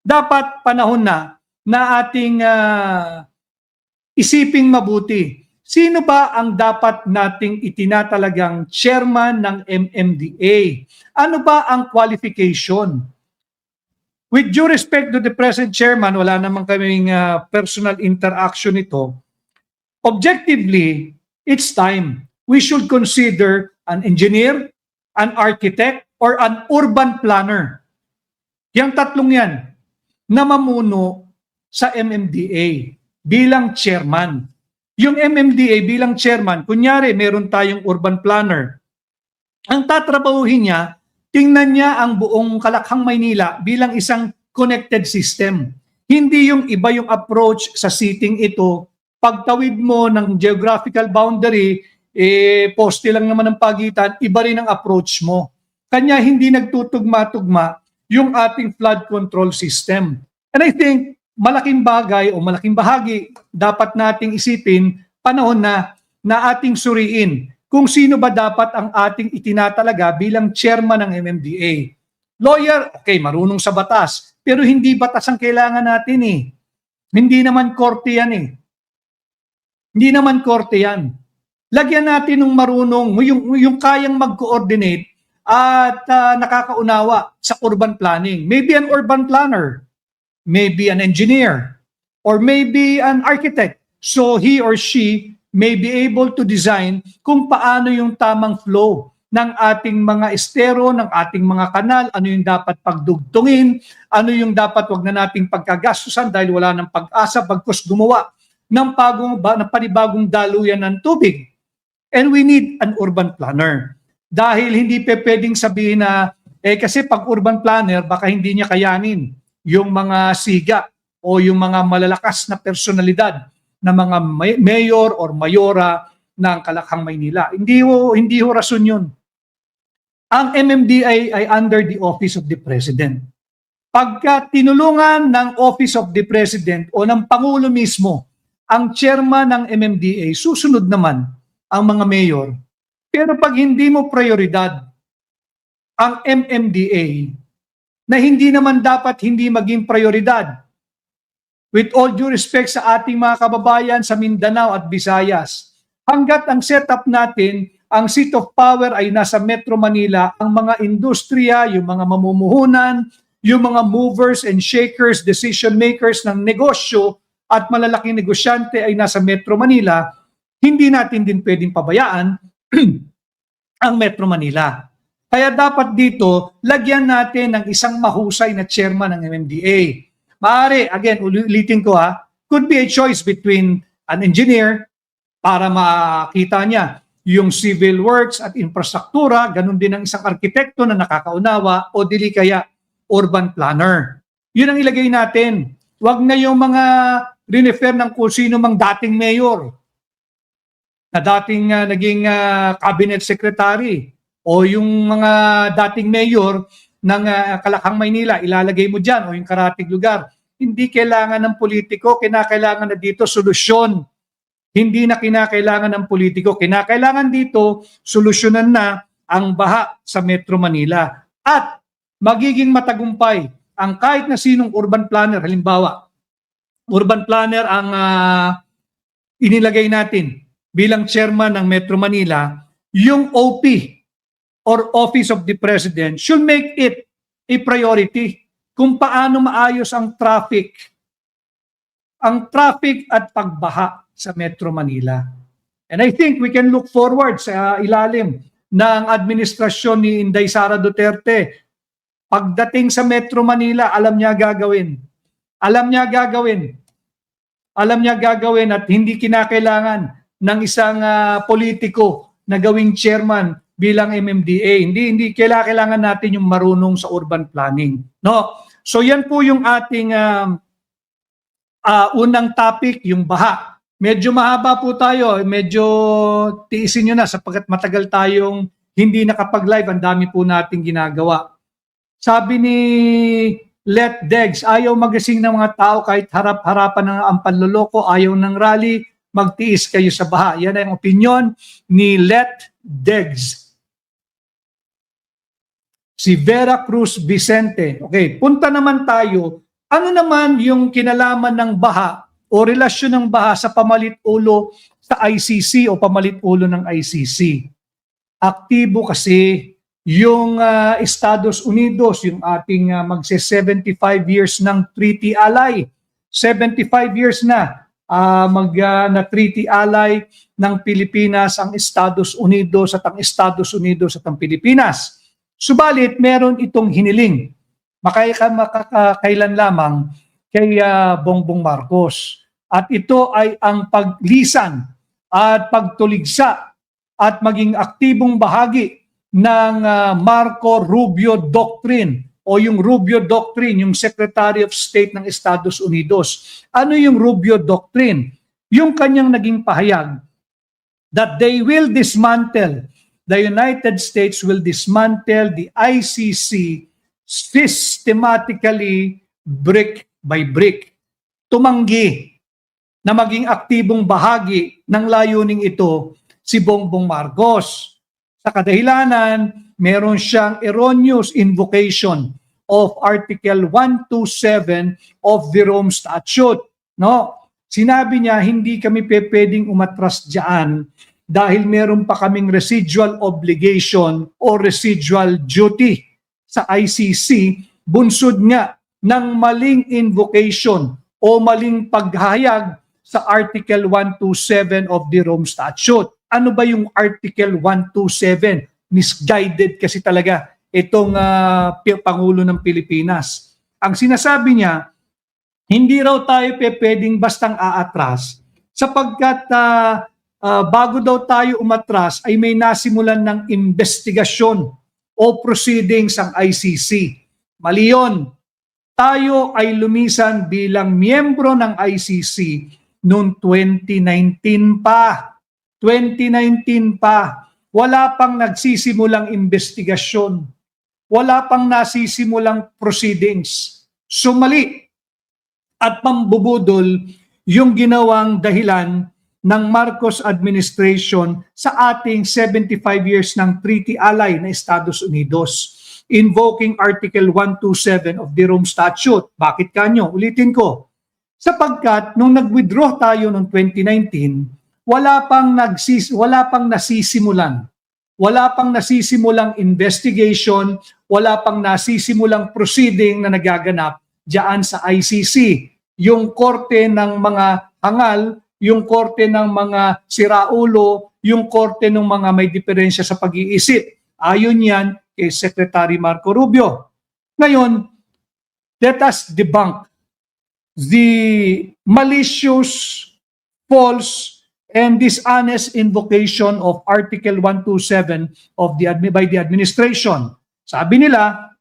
Dapat panahon na ating isiping mabuti. Sino ba ang dapat nating itinatalagang chairman ng MMDA? Ano ba ang qualification? With due respect to the present chairman, wala namang kaming personal interaction ito. Objectively, it's time. We should consider an engineer, an architect, or an urban planner. Yang tatlong yan na mamuno sa MMDA bilang chairman. Yung MMDA bilang chairman, kunyari meron tayong urban planner, ang tatrabahuhin niya, tingnan niya ang buong Kalakhang Maynila bilang isang connected system. Hindi yung iba yung approach sa seating ito. Pagtawid mo ng geographical boundary, poste lang naman ang pagitan, iba rin ang approach mo. Kanya hindi nagtutugma-tugma yung ating flood control system. And I think malaking bagay o malaking bahagi dapat nating isipin panahon na ating suriin kung sino ba dapat ang ating itinatalaga bilang chairman ng MMDA. Lawyer, okay, marunong sa batas, pero hindi batas ang kailangan natin eh. Hindi naman korte yan eh. Hindi naman korte yan. Lagyan natin ng marunong, yung kayang mag-coordinate at nakakaunawa sa urban planning. Maybe an urban planner, maybe an engineer, or maybe an architect. So he or she may be able to design kung paano yung tamang flow ng ating mga estero, ng ating mga kanal, ano yung dapat pagdugtungin, ano yung dapat wag na nating pagkagastusan dahil wala ng pag-asa pagkus gumawa ng panibagong daluyan ng tubig. And we need an urban planner. Dahil hindi pwedeng sabihin na, kasi pag urban planner, baka hindi niya kayanin yung mga siga o yung mga malalakas na personalidad na mga mayor or mayora ng Kalakhang Maynila. Hindi ho rason yun. Ang MMDA ay under the Office of the President. Pagka tinulungan ng Office of the President o ng Pangulo mismo ang chairman ng MMDA, susunod naman ang mga mayor. Pero pag hindi mo prioridad ang MMDA, na hindi naman dapat hindi maging prioridad. With all due respect sa ating mga kababayan sa Mindanao at Visayas, hanggat ang setup natin, ang seat of power ay nasa Metro Manila, ang mga industriya, yung mga mamumuhunan, yung mga movers and shakers, decision makers ng negosyo at malalaking negosyante ay nasa Metro Manila, hindi natin din pwedeng pabayaan ang Metro Manila. Kaya dapat dito, lagyan natin ng isang mahusay na chairman ng MMDA. Maaari, again, ulitin ko could be a choice between an engineer para makita niya yung civil works at infrastruktura, ganun din ang isang arkitekto na nakakaunawa o dili kaya urban planner. Yun ang ilagay natin. Huwag na yung mga rinefer ng kung sino mang dating mayor na dating naging cabinet secretary o yung mga dating mayor ng Kalakhang Maynila, ilalagay mo dyan, o yung karatig lugar. Hindi kailangan ng politiko, kinakailangan na dito solusyon. Hindi na kinakailangan ng politiko, kinakailangan dito solusyonan na ang baha sa Metro Manila. At magiging matagumpay ang kahit na sinong urban planner, halimbawa, urban planner ang inilagay natin bilang chairman ng Metro Manila, yung OP or Office of the President should make it a priority kung paano maayos ang traffic at pagbaha sa Metro Manila. And I think we can look forward sa ilalim ng administrasyon ni Inday Sara Duterte. Pagdating sa Metro Manila, alam niya gagawin. Alam niya gagawin at hindi kinakailangan ng isang politiko na gawing chairman bilang MMDA. Hindi kailangan natin yung marunong sa urban planning. No? So yan po yung ating unang topic, yung baha. Medyo mahaba po tayo, medyo tiisin nyo na sapagkat matagal tayong hindi nakapag-live, ang dami po nating ginagawa. Sabi ni let Degs, ayaw magising ng mga tao kahit harap-harapan ng ang panloloko, ayaw ng rally, magtiis kayo sa baha. Yan ang opinion ni Let Degs. Si Vera Cruz Vicente. Okay, punta naman tayo. Ano naman yung kinalaman ng baha o relasyon ng baha sa pamalit-ulo sa ICC o pamalit-ulo ng ICC? Aktibo kasi yung Estados Unidos, yung ating magse-75 years ng treaty ally. 75 years na na treaty ally ng Pilipinas ang Estados Unidos at ang Estados Unidos at ang Pilipinas. Subalit, meron itong hiniling. Makakailan lamang kay Bongbong Marcos. At ito ay ang paglisan at pagtuligsa at maging aktibong bahagi ng Marco Rubio Doctrine o yung Rubio Doctrine, yung Secretary of State ng Estados Unidos. Ano yung Rubio Doctrine? Yung kanyang naging pahayag that they will dismantle, the United States will dismantle the ICC systematically brick by brick. Tumanggi na maging aktibong bahagi ng layuning ito si Bongbong Marcos. Sa kadahilanan, meron siyang erroneous invocation of Article 127 of the Rome Statute. No? Sinabi niya, hindi kami pwedeng umatras diyan dahil meron pa kaming residual obligation o residual duty sa ICC, bunsod nga ng maling invocation o maling paghayag sa Article 127 of the Rome Statute. Ano ba yung Article 127? Misguided kasi talaga itong Pangulo ng Pilipinas. Ang sinasabi niya, hindi raw tayo pwedeng bastang aatras sapagkat bago daw tayo umatras ay may nasimulan ng investigasyon o proceedings ang ICC. Mali yun. Tayo ay lumisan bilang miyembro ng ICC noong 2019 pa. 2019 pa, wala pang nagsisimulang investigasyon, wala pang nasisimulang proceedings. So mali at pambubudol yung ginawang dahilan ng Marcos administration sa ating 75 years ng treaty ally na Estados Unidos, invoking Article 127 of the Rome Statute. Bakit kanyo? Ulitin ko. Sapagkat nung nag-withdraw tayo noong 2019, wala pang nasisimulang investigation, wala pang nasisimulang proceeding na nagaganap diyan sa ICC. Yung korte ng mga hangal, yung korte ng mga siraulo, yung korte ng mga may diferensya sa pag-iisip. Ayon yan kay Secretary Marco Rubio. Ngayon, let us debunk the malicious, false, and dishonest invocation of Article 127 of by the administration. Sabi nila,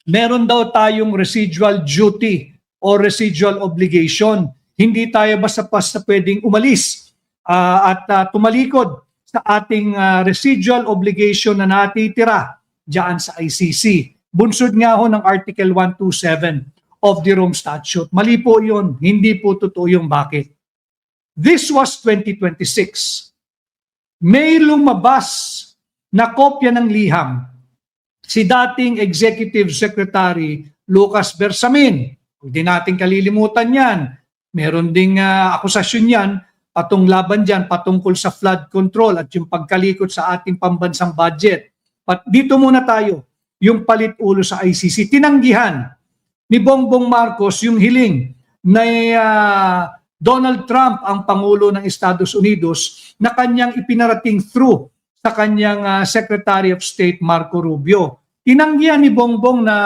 meron daw tayong residual duty or residual obligation. Hindi tayo basta-basta pwedeng umalis at tumalikod sa ating residual obligation na natitira diyan sa ICC. Bunsod nga ho ng Article 127 of the Rome Statute. Mali po yun. Hindi po totoo yung bakit. This was 2026. May lumabas na kopya ng liham si dating Executive Secretary Lucas Bersamin. Hindi natin kalilimutan yan. Meron ding akusasyon yan patong laban dyan patungkol sa flood control at yung pagkalikot sa ating pambansang budget. But dito muna tayo, yung palit ulo sa ICC. Tinanggihan ni Bongbong Marcos yung hiling na Donald Trump ang Pangulo ng Estados Unidos na kanyang ipinarating through sa kanyang Secretary of State Marco Rubio. Tinanggihan ni Bongbong na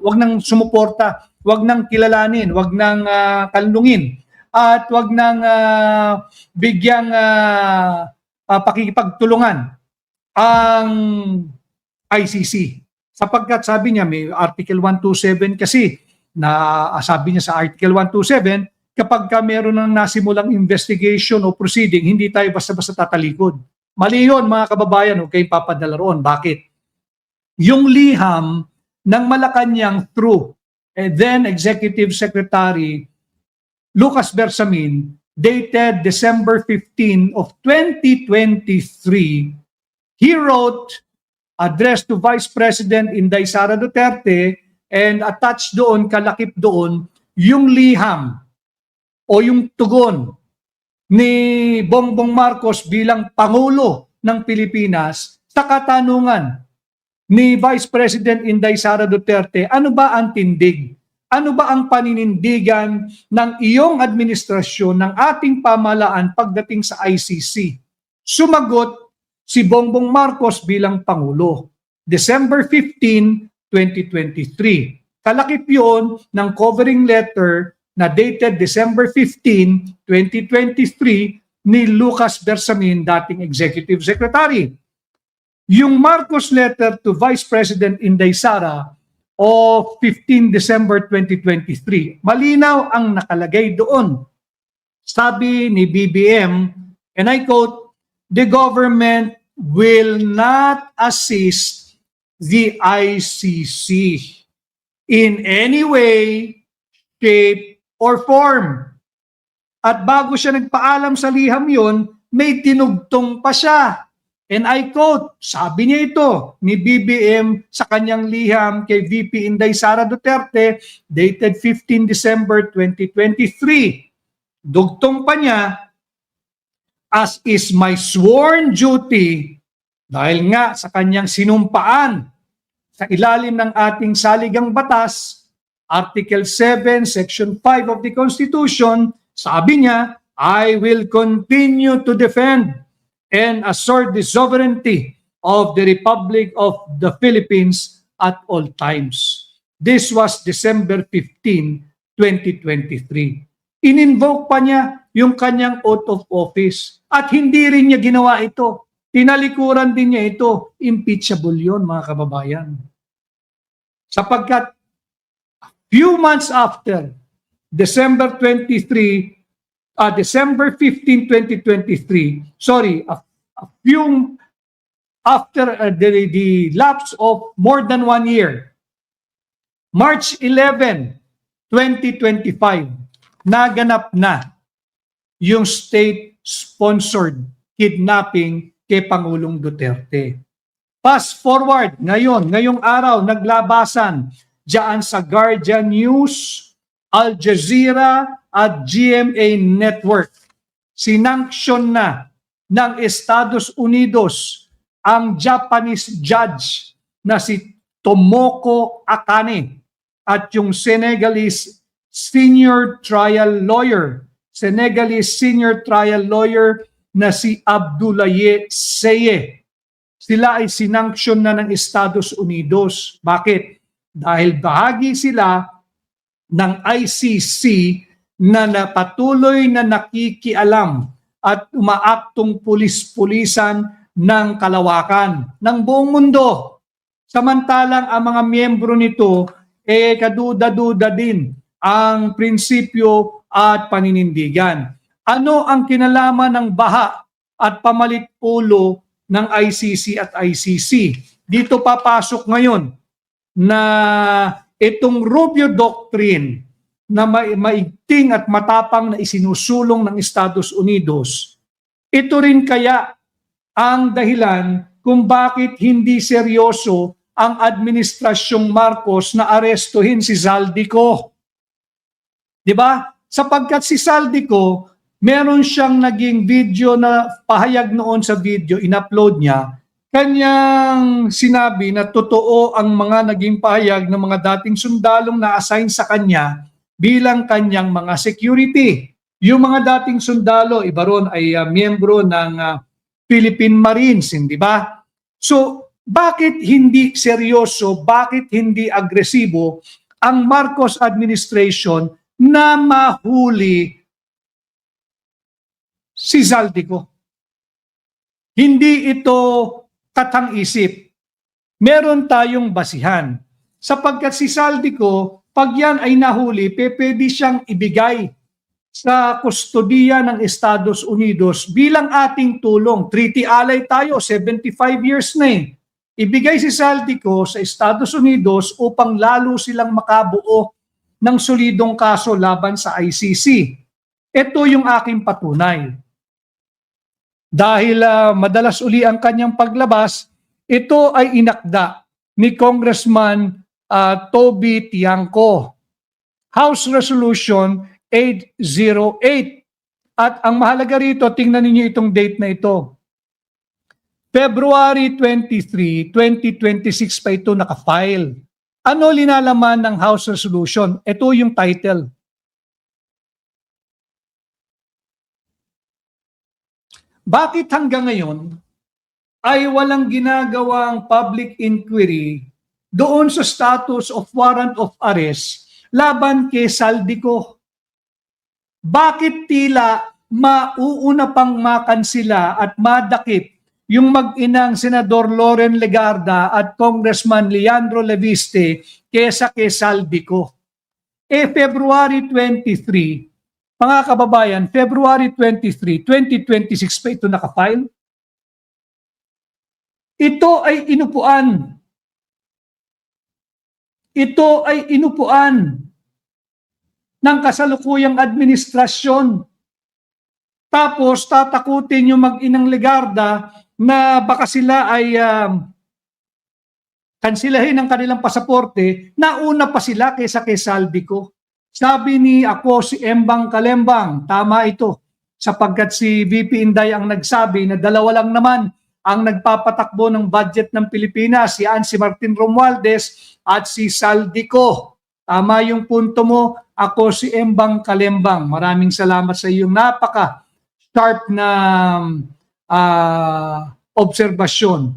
wag nang sumuporta, wag nang kilalanin, wag nang kalungin at wag nang bigyang pakikipagtulungan ang ICC. Sapagkat sabi niya may Article 127 kasi na sabi niya sa Article 127, kapag ka meron ng nasimulang investigation o proceeding, hindi tayo basta-basta tatalikod. Mali yun, mga kababayan, huwag kayong papadala roon. Bakit? Yung liham ng Malacanang through then Executive Secretary Lucas Bersamin, dated December 15 of 2023, he wrote, addressed to Vice President Inday Sara Duterte, and attached doon, kalakip doon, yung liham o yung tugon ni Bongbong Marcos bilang Pangulo ng Pilipinas sa katanungan ni Vice President Inday Sara Duterte, ano ba ang tindig? Ano ba ang paninindigan ng iyong administrasyon, ng ating pamahalaan pagdating sa ICC? Sumagot si Bongbong Marcos bilang Pangulo. December 15, 2023. Kalakip yun ng covering letter na dated December 15, 2023 ni Lucas Bersamin, dating Executive Secretary. Yung Marcos letter to Vice President Inday Sara o 15 December 2023, malinaw ang nakalagay doon. Sabi ni BBM, and I quote, "The government will not assist the ICC in any way, shape, or form." At bago siya nagpaalam sa liham yun, may tinugtong pa siya. And I quote, sabi niya ito ni BBM sa kanyang liham kay VP Inday Sara Duterte, dated 15 December 2023. Dugtong pa niya, "As is my sworn duty," dahil nga sa kanyang sinumpaan sa ilalim ng ating saligang batas, Article 7, Section 5 of the Constitution, sabi niya, "I will continue to defend and assert the sovereignty of the Republic of the Philippines at all times." This was December 15, 2023. In-invoke pa niya yung kanyang oath of office at hindi rin niya ginawa ito. Tinalikuran din niya ito. Impeachable yun, mga kababayan. Sapagkat few months after December 15, 2023, a few after the lapse of more than 1 year, March 11, 2025, naganap na yung state-sponsored kidnapping kay Pangulong Duterte. Fast forward, ngayong araw, naglabasan diyan sa Guardian News, Al Jazeera at GMA Network. Sinanksyon na ng Estados Unidos ang Japanese judge na si Tomoko Akane at yung Senegalese senior trial lawyer na si Abdoulaye Seye. Sila ay sinanksyon na ng Estados Unidos. Bakit? Dahil bahagi sila ng ICC na patuloy na nakikialam at umaaktong pulis-pulisan ng kalawakan ng buong mundo. Samantalang ang mga miyembro nito kaduda-duda din ang prinsipyo at paninindigan. Ano ang kinalaman ng baha at pamalit ulo ng ICC at ICC? Dito papasok ngayon na itong Rubio Doctrine na maigting at matapang na isinusulong ng Estados Unidos, ito rin kaya ang dahilan kung bakit hindi seryoso ang administrasyong Marcos na arestuhin si Zaldico. Di ba? Sapagkat si Zaldico, meron siyang naging video na pahayag noon sa video, in-upload niya, kanyang sinabi na totoo ang mga naging pahayag ng mga dating sundalong na assign sa kanya bilang kanyang mga security. Yung mga dating sundalo, iba ron ay miyembro ng Philippine Marines, hindi ba? So, bakit hindi seryoso, bakit hindi agresibo ang Marcos administration na mahuli si Zaldico? Hindi ito katang-isip. Meron tayong basihan. Sapagkat si Zaldico, pag yan ay nahuli, pwede siyang ibigay sa kustodiya ng Estados Unidos bilang ating tulong. Treaty ally tayo, 75 years na Ibigay si Zaldico sa Estados Unidos upang lalo silang makabuo ng solidong kaso laban sa ICC. Ito yung aking patunay. Dahil madalas uli ang kanyang paglabas, ito ay inakda ni Congressman Toby Tiangco. House Resolution 808. At ang mahalaga rito, tingnan ninyo itong date na ito. February 23, 2026 pa ito nakafile. Ano linalaman ng House Resolution? Ito yung title. Bakit hanggang ngayon ay walang ginagawang public inquiry doon sa status of warrant of arrest laban kay Saldico? Bakit tila mauuna pang makansila at madakip yung mag-inang Senador Loren Legarda at Congressman Leandro Leviste kesa kay Saldico? February 23, mga kababayan, February 23, 2026 pa ito nakafile. Ito ay inupuan. Ito ay inupuan ng kasalukuyang administrasyon. Tapos tatakutin yung mag-inang Legarda na baka sila ay kansilahin ang kanilang pasaporte, nauna pa sila kaysa kay Saldico. Sabi ni ako si Embang Calembang, tama ito, sapagkat si VP Inday ang nagsabi na dalawa lang naman ang nagpapatakbo ng budget ng Pilipinas, si Martin Romualdez at si Saldico. Tama yung punto mo, ako si Embang Calembang. Maraming salamat sa iyong napaka-sharp na obserbasyon.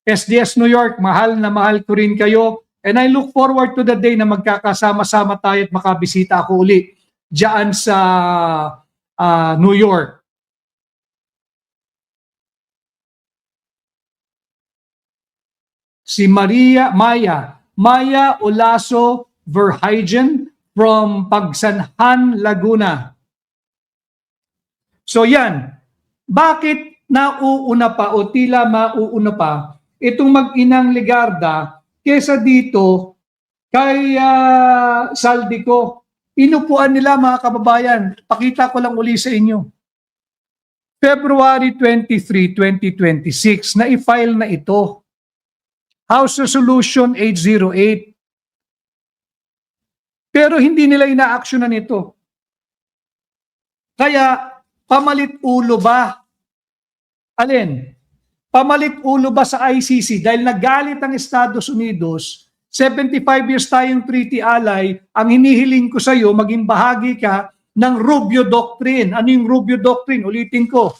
SDS New York, mahal na mahal ko rin kayo. And I look forward to the day na magkakasama-sama tayo at makabisita ako uli dyan sa New York. Si Maya Olaso Verheijen from Pagsanhan, Laguna. So yan, bakit nauuna pa o tila mauuna pa itong mag-inang Legarda kesa dito kay Saldico? Inupuan nila, mga kababayan. Pakita ko lang uli sa inyo. February 23, 2026, na i-file na ito. House Resolution 808. Pero hindi nila ina-actionan ito. Kaya, pamalit ulo ba? Alin? Pamalit ulo ba sa ICC dahil nagalit ang Estados Unidos, 75 years tayong treaty ally, ang hinihiling ko sa iyo, maging bahagi ka ng Rubio Doctrine. Ano yung Rubio Doctrine? Ulitin ko.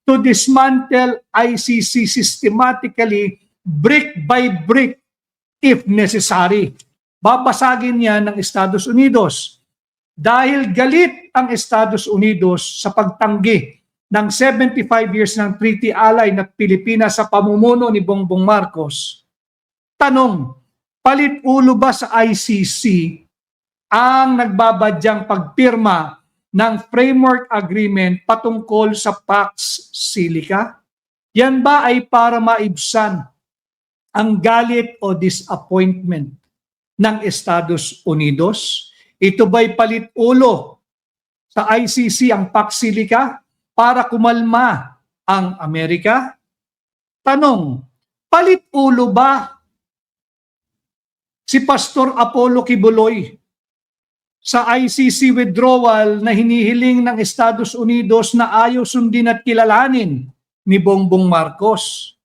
To dismantle ICC systematically, brick by brick, if necessary. Babasagin niya ng Estados Unidos. Dahil galit ang Estados Unidos sa pagtanggi ng 75 years ng treaty ally na Pilipinas sa pamumuno ni Bongbong Marcos. Tanong, palit ulo ba sa ICC ang nagbabadyang pagpirma ng framework agreement patungkol sa Pax Silica? Yan ba ay para maibsan ang galit o disappointment ng Estados Unidos? Ito ba'y palit ulo sa ICC ang Pax Silica para kumalma ang Amerika? Tanong, palit ulo ba si Pastor Apollo Kibuloy sa ICC withdrawal na hinihiling ng Estados Unidos na ayaw sundin at kilalanin ni Bongbong Marcos?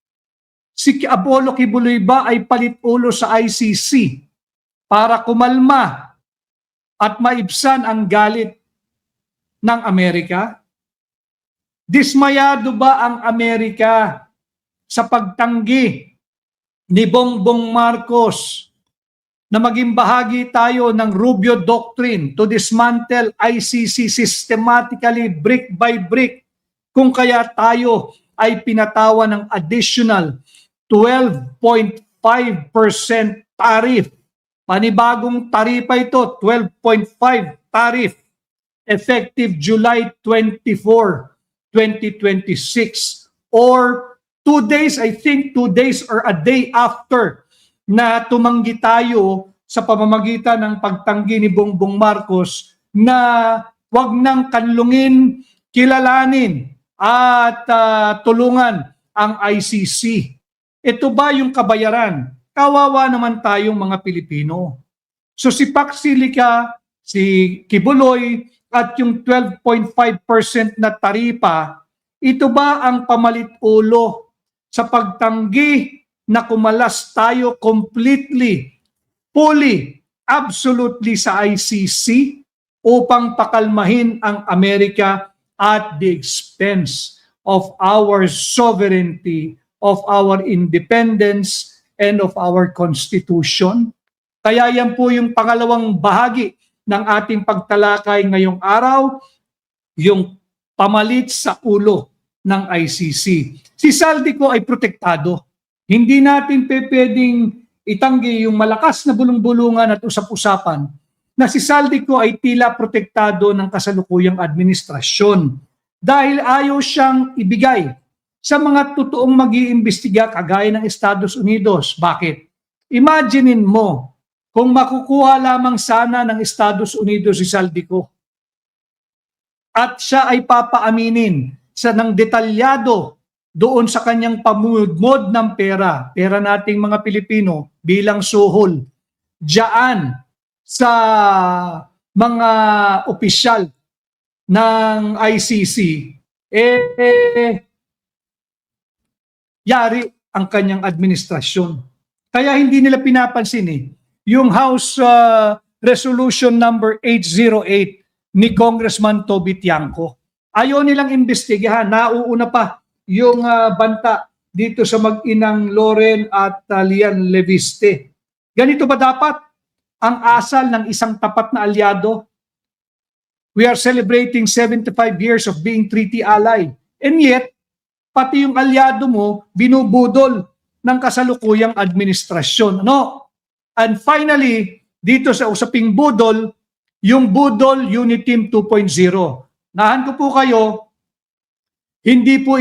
Si Apollo Kibuloy ba ay palit ulo sa ICC para kumalma at maibsan ang galit ng Amerika? Dismayado ba ang Amerika sa pagtanggi ni Bongbong Marcos na maging bahagi tayo ng Rubio Doctrine to dismantle ICC systematically brick by brick, kung kaya tayo ay pinatawan ng additional 12.5% tariff. Panibagong taripa ito, 12.5 tariff, effective July 24, 2026, or 2 days, I think 2 days or a day after na tumanggi tayo sa pamamagitan ng pagtanggi ni Bongbong Marcos na wag nang kanlungin, kilalanin at tulungan ang ICC. Ito ba yung kabayaran? Kawawa naman tayong mga Pilipino. So si Paxilica, si Kibuloy at yung 12.5% na taripa, ito ba ang pamalit ulo sa pagtanggi na kumalas tayo completely, fully, absolutely sa ICC upang pakalmahin ang Amerika at the expense of our sovereignty, of our independence, and of our Constitution? Kaya yan po yung pangalawang bahagi ng ating pagtalakay ngayong araw, yung pamalit sa ulo ng ICC. Si Saldico ay protektado. Hindi natin pwedeng itanggi yung malakas na bulong-bulungan at usap-usapan na si Saldico ay tila protektado ng kasalukuyang administrasyon dahil ayaw siyang ibigay sa mga totoong mag-iimbestiga kagaya ng Estados Unidos. Bakit? Imaginein mo kung makukuha lamang sana ng Estados Unidos si Saldico at siya ay papaaminin sa ng detalyado doon sa kanyang pamudmod ng pera nating mga Pilipino bilang suhol, diyan sa mga opisyal ng ICC, yari ang kanyang administrasyon. Kaya hindi nila pinapansin yung House Resolution number 808 ni Congressman Toby Tiangco. Ayaw nilang imbestigahan. Nauuna pa yung banta dito sa mag-inang Loren at Lian Leviste. Ganito ba dapat ang asal ng isang tapat na alyado? We are celebrating 75 years of being treaty ally. And yet, pati yung alyado mo, binubudol ng kasalukuyang administrasyon. No? And finally, dito sa usaping budol, yung Budol Unit Team 2.0. Nahan ko po kayo, hindi po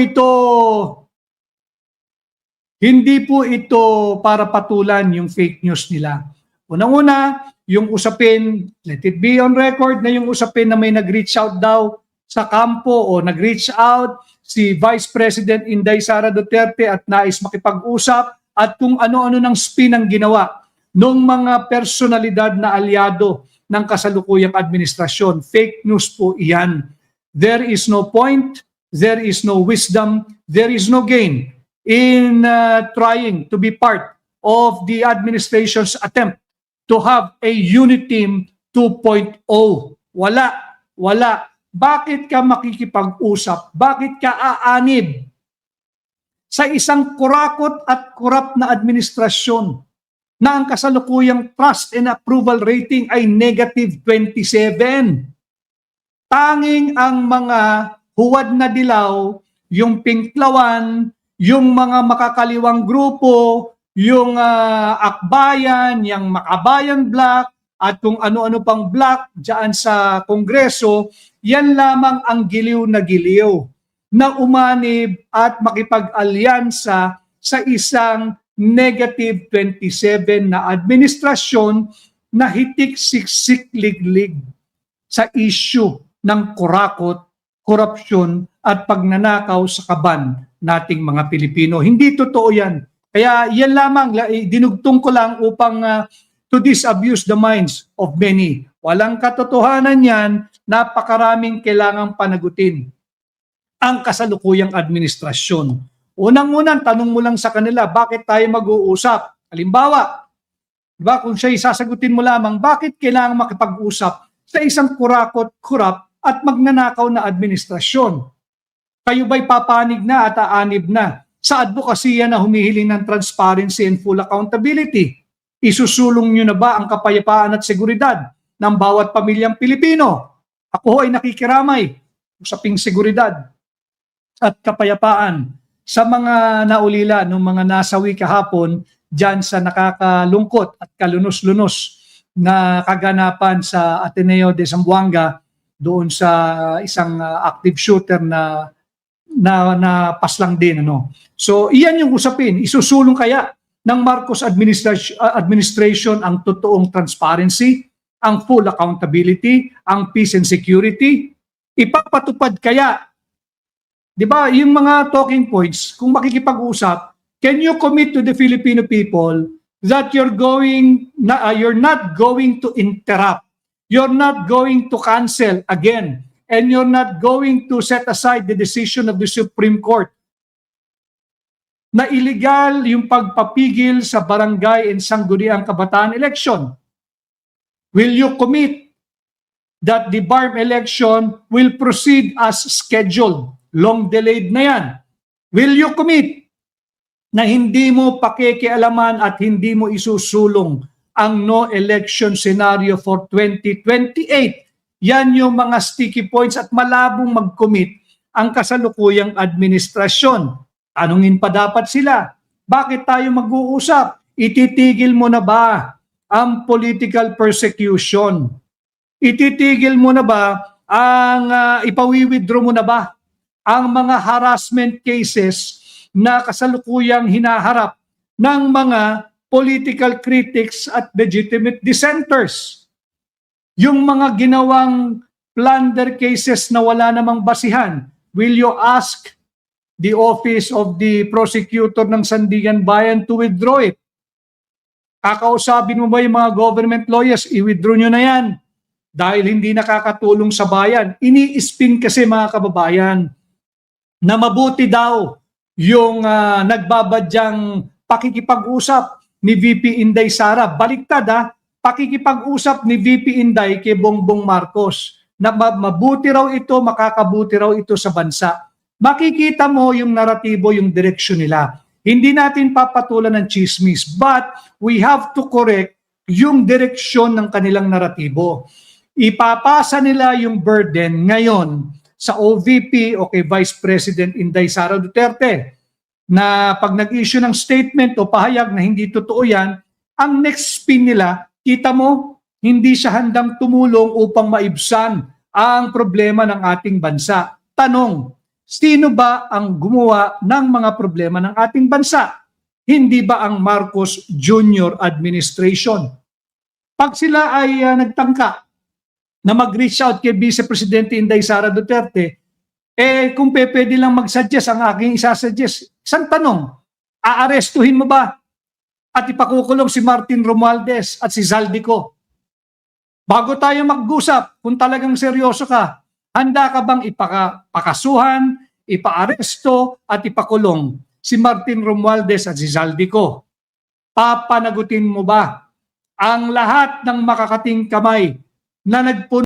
ito para patulan yung fake news nila. Unang-una, yung usapin, let it be on record na yung usapin na may nag-reach out daw sa kampo o nag-reach out si Vice President Inday Sara Duterte at nais makipag-usap at kung ano-ano ng spin ang ginawa ng mga personalidad na alyado ng kasalukuyang administrasyon. Fake news po iyan. There is no point, there is no wisdom, there is no gain in trying to be part of the administration's attempt to have a unit team 2.0. Wala. Bakit ka makikipag-usap? Bakit ka aanib sa isang kurakot at korap na administrasyon na ang kasalukuyang trust and approval rating ay negative 27? Tanging ang mga huwad na dilaw, yung pinklawan, yung mga makakaliwang grupo, yung Akbayan, yung Makabayan Black, at kung ano-ano pang black dyan sa Kongreso, yan lamang ang giliw na umanib at makipag-alyansa sa isang negative 27 na administrasyon na hitik siksik liglig sa issue ng kurakot, korupsyon at pagnanakaw sa kaban nating mga Pilipino. Hindi totoo yan. Kaya yan lamang, dinugtong ko lang upang to disabuse the minds of many. Walang katotohanan yan, napakaraming kailangang panagutin ang kasalukuyang administrasyon. Unang-unang, tanong mo lang sa kanila, bakit tayo mag-uusap? Halimbawa, diba, kung siya'y sasagutin mo lamang, bakit kailangang makipag-usap sa isang kurakot, kurap at magnanakaw na administrasyon? Kayo ba'y papanig na at aanib na sa advokasya na humihiling ng transparency and full accountability? Isusulong nyo na ba ang kapayapaan at seguridad ng bawat pamilyang Pilipino? Ako ay nakikiramay usaping seguridad at kapayapaan sa mga naulila ng mga nasawi kahapon dyan sa nakakalungkot at kalunos-lunos na kaganapan sa Ateneo de Zamboanga doon sa isang active shooter na paslang din. So iyan yung usapin, isusulong kaya ng Marcos administration ang totoong transparency, ang full accountability, ang peace and security? Ipapatupad kaya, di ba, yung mga talking points, kung makikipag-usap, can you commit to the Filipino people that you're not going to interrupt, you're not going to cancel again, and you're not going to set aside the decision of the Supreme Court na illegal yung pagpapigil sa barangay and sangguniang kabataan election? Will you commit that the BARM election will proceed as scheduled? Long delayed na yan. Will you commit na hindi mo pakikialaman at hindi mo isusulong ang no election scenario for 2028? Yan yung mga sticky points at malabong mag-commit ang kasalukuyang administrasyon. Tanungin pa dapat sila, bakit tayo mag-uusap? Ititigil mo na ba ang political persecution? Ititigil mo na ba ang ipawi-withdraw mo na ba ang mga harassment cases na kasalukuyang hinaharap ng mga political critics at legitimate dissenters? Yung mga ginawang plunder cases na wala namang basihan, will you ask the office of the prosecutor ng Sandigan Bayan to withdraw it? Kakausapin mo ba yung mga government lawyers? I-withdraw nyo na yan dahil hindi nakakatulong sa bayan. Ini-spin kasi, mga kababayan, na mabuti daw yung nagbabadyang pakikipag-usap ni VP Inday Sara. Baliktad, pakikipag-usap ni VP Inday kay Bongbong Marcos na mabuti raw ito, makakabuti raw ito sa bansa. Makikita mo yung naratibo, yung direksyon nila. Hindi natin papatulan ng chismis, but we have to correct yung direksyon ng kanilang naratibo. Ipapasa nila yung burden ngayon sa OVP o kay Vice President Inday Sara Duterte na pag nag-issue ng statement o pahayag na hindi totoo yan, ang next spin nila, kita mo, hindi siya handang tumulong upang maibsan ang problema ng ating bansa. Tanong, sino ba ang gumawa ng mga problema ng ating bansa? Hindi ba ang Marcos Jr. administration? Pag sila ay nagtangka na mag-reach out kay Vice Presidente Inday Sara Duterte, kung pwede lang mag-suggest, ang aking isasuggest, isang tanong, aarestuhin mo ba at ipakukulong si Martin Romualdez at si Zaldico? Bago tayo mag-usap, kung talagang seryoso ka, handa ka bang ipakasuhan, ipaaresto at ipakulong si Martin Romualdez at si Zaldico? Papanagutin mo ba ang lahat ng makakating kamay na nagpunta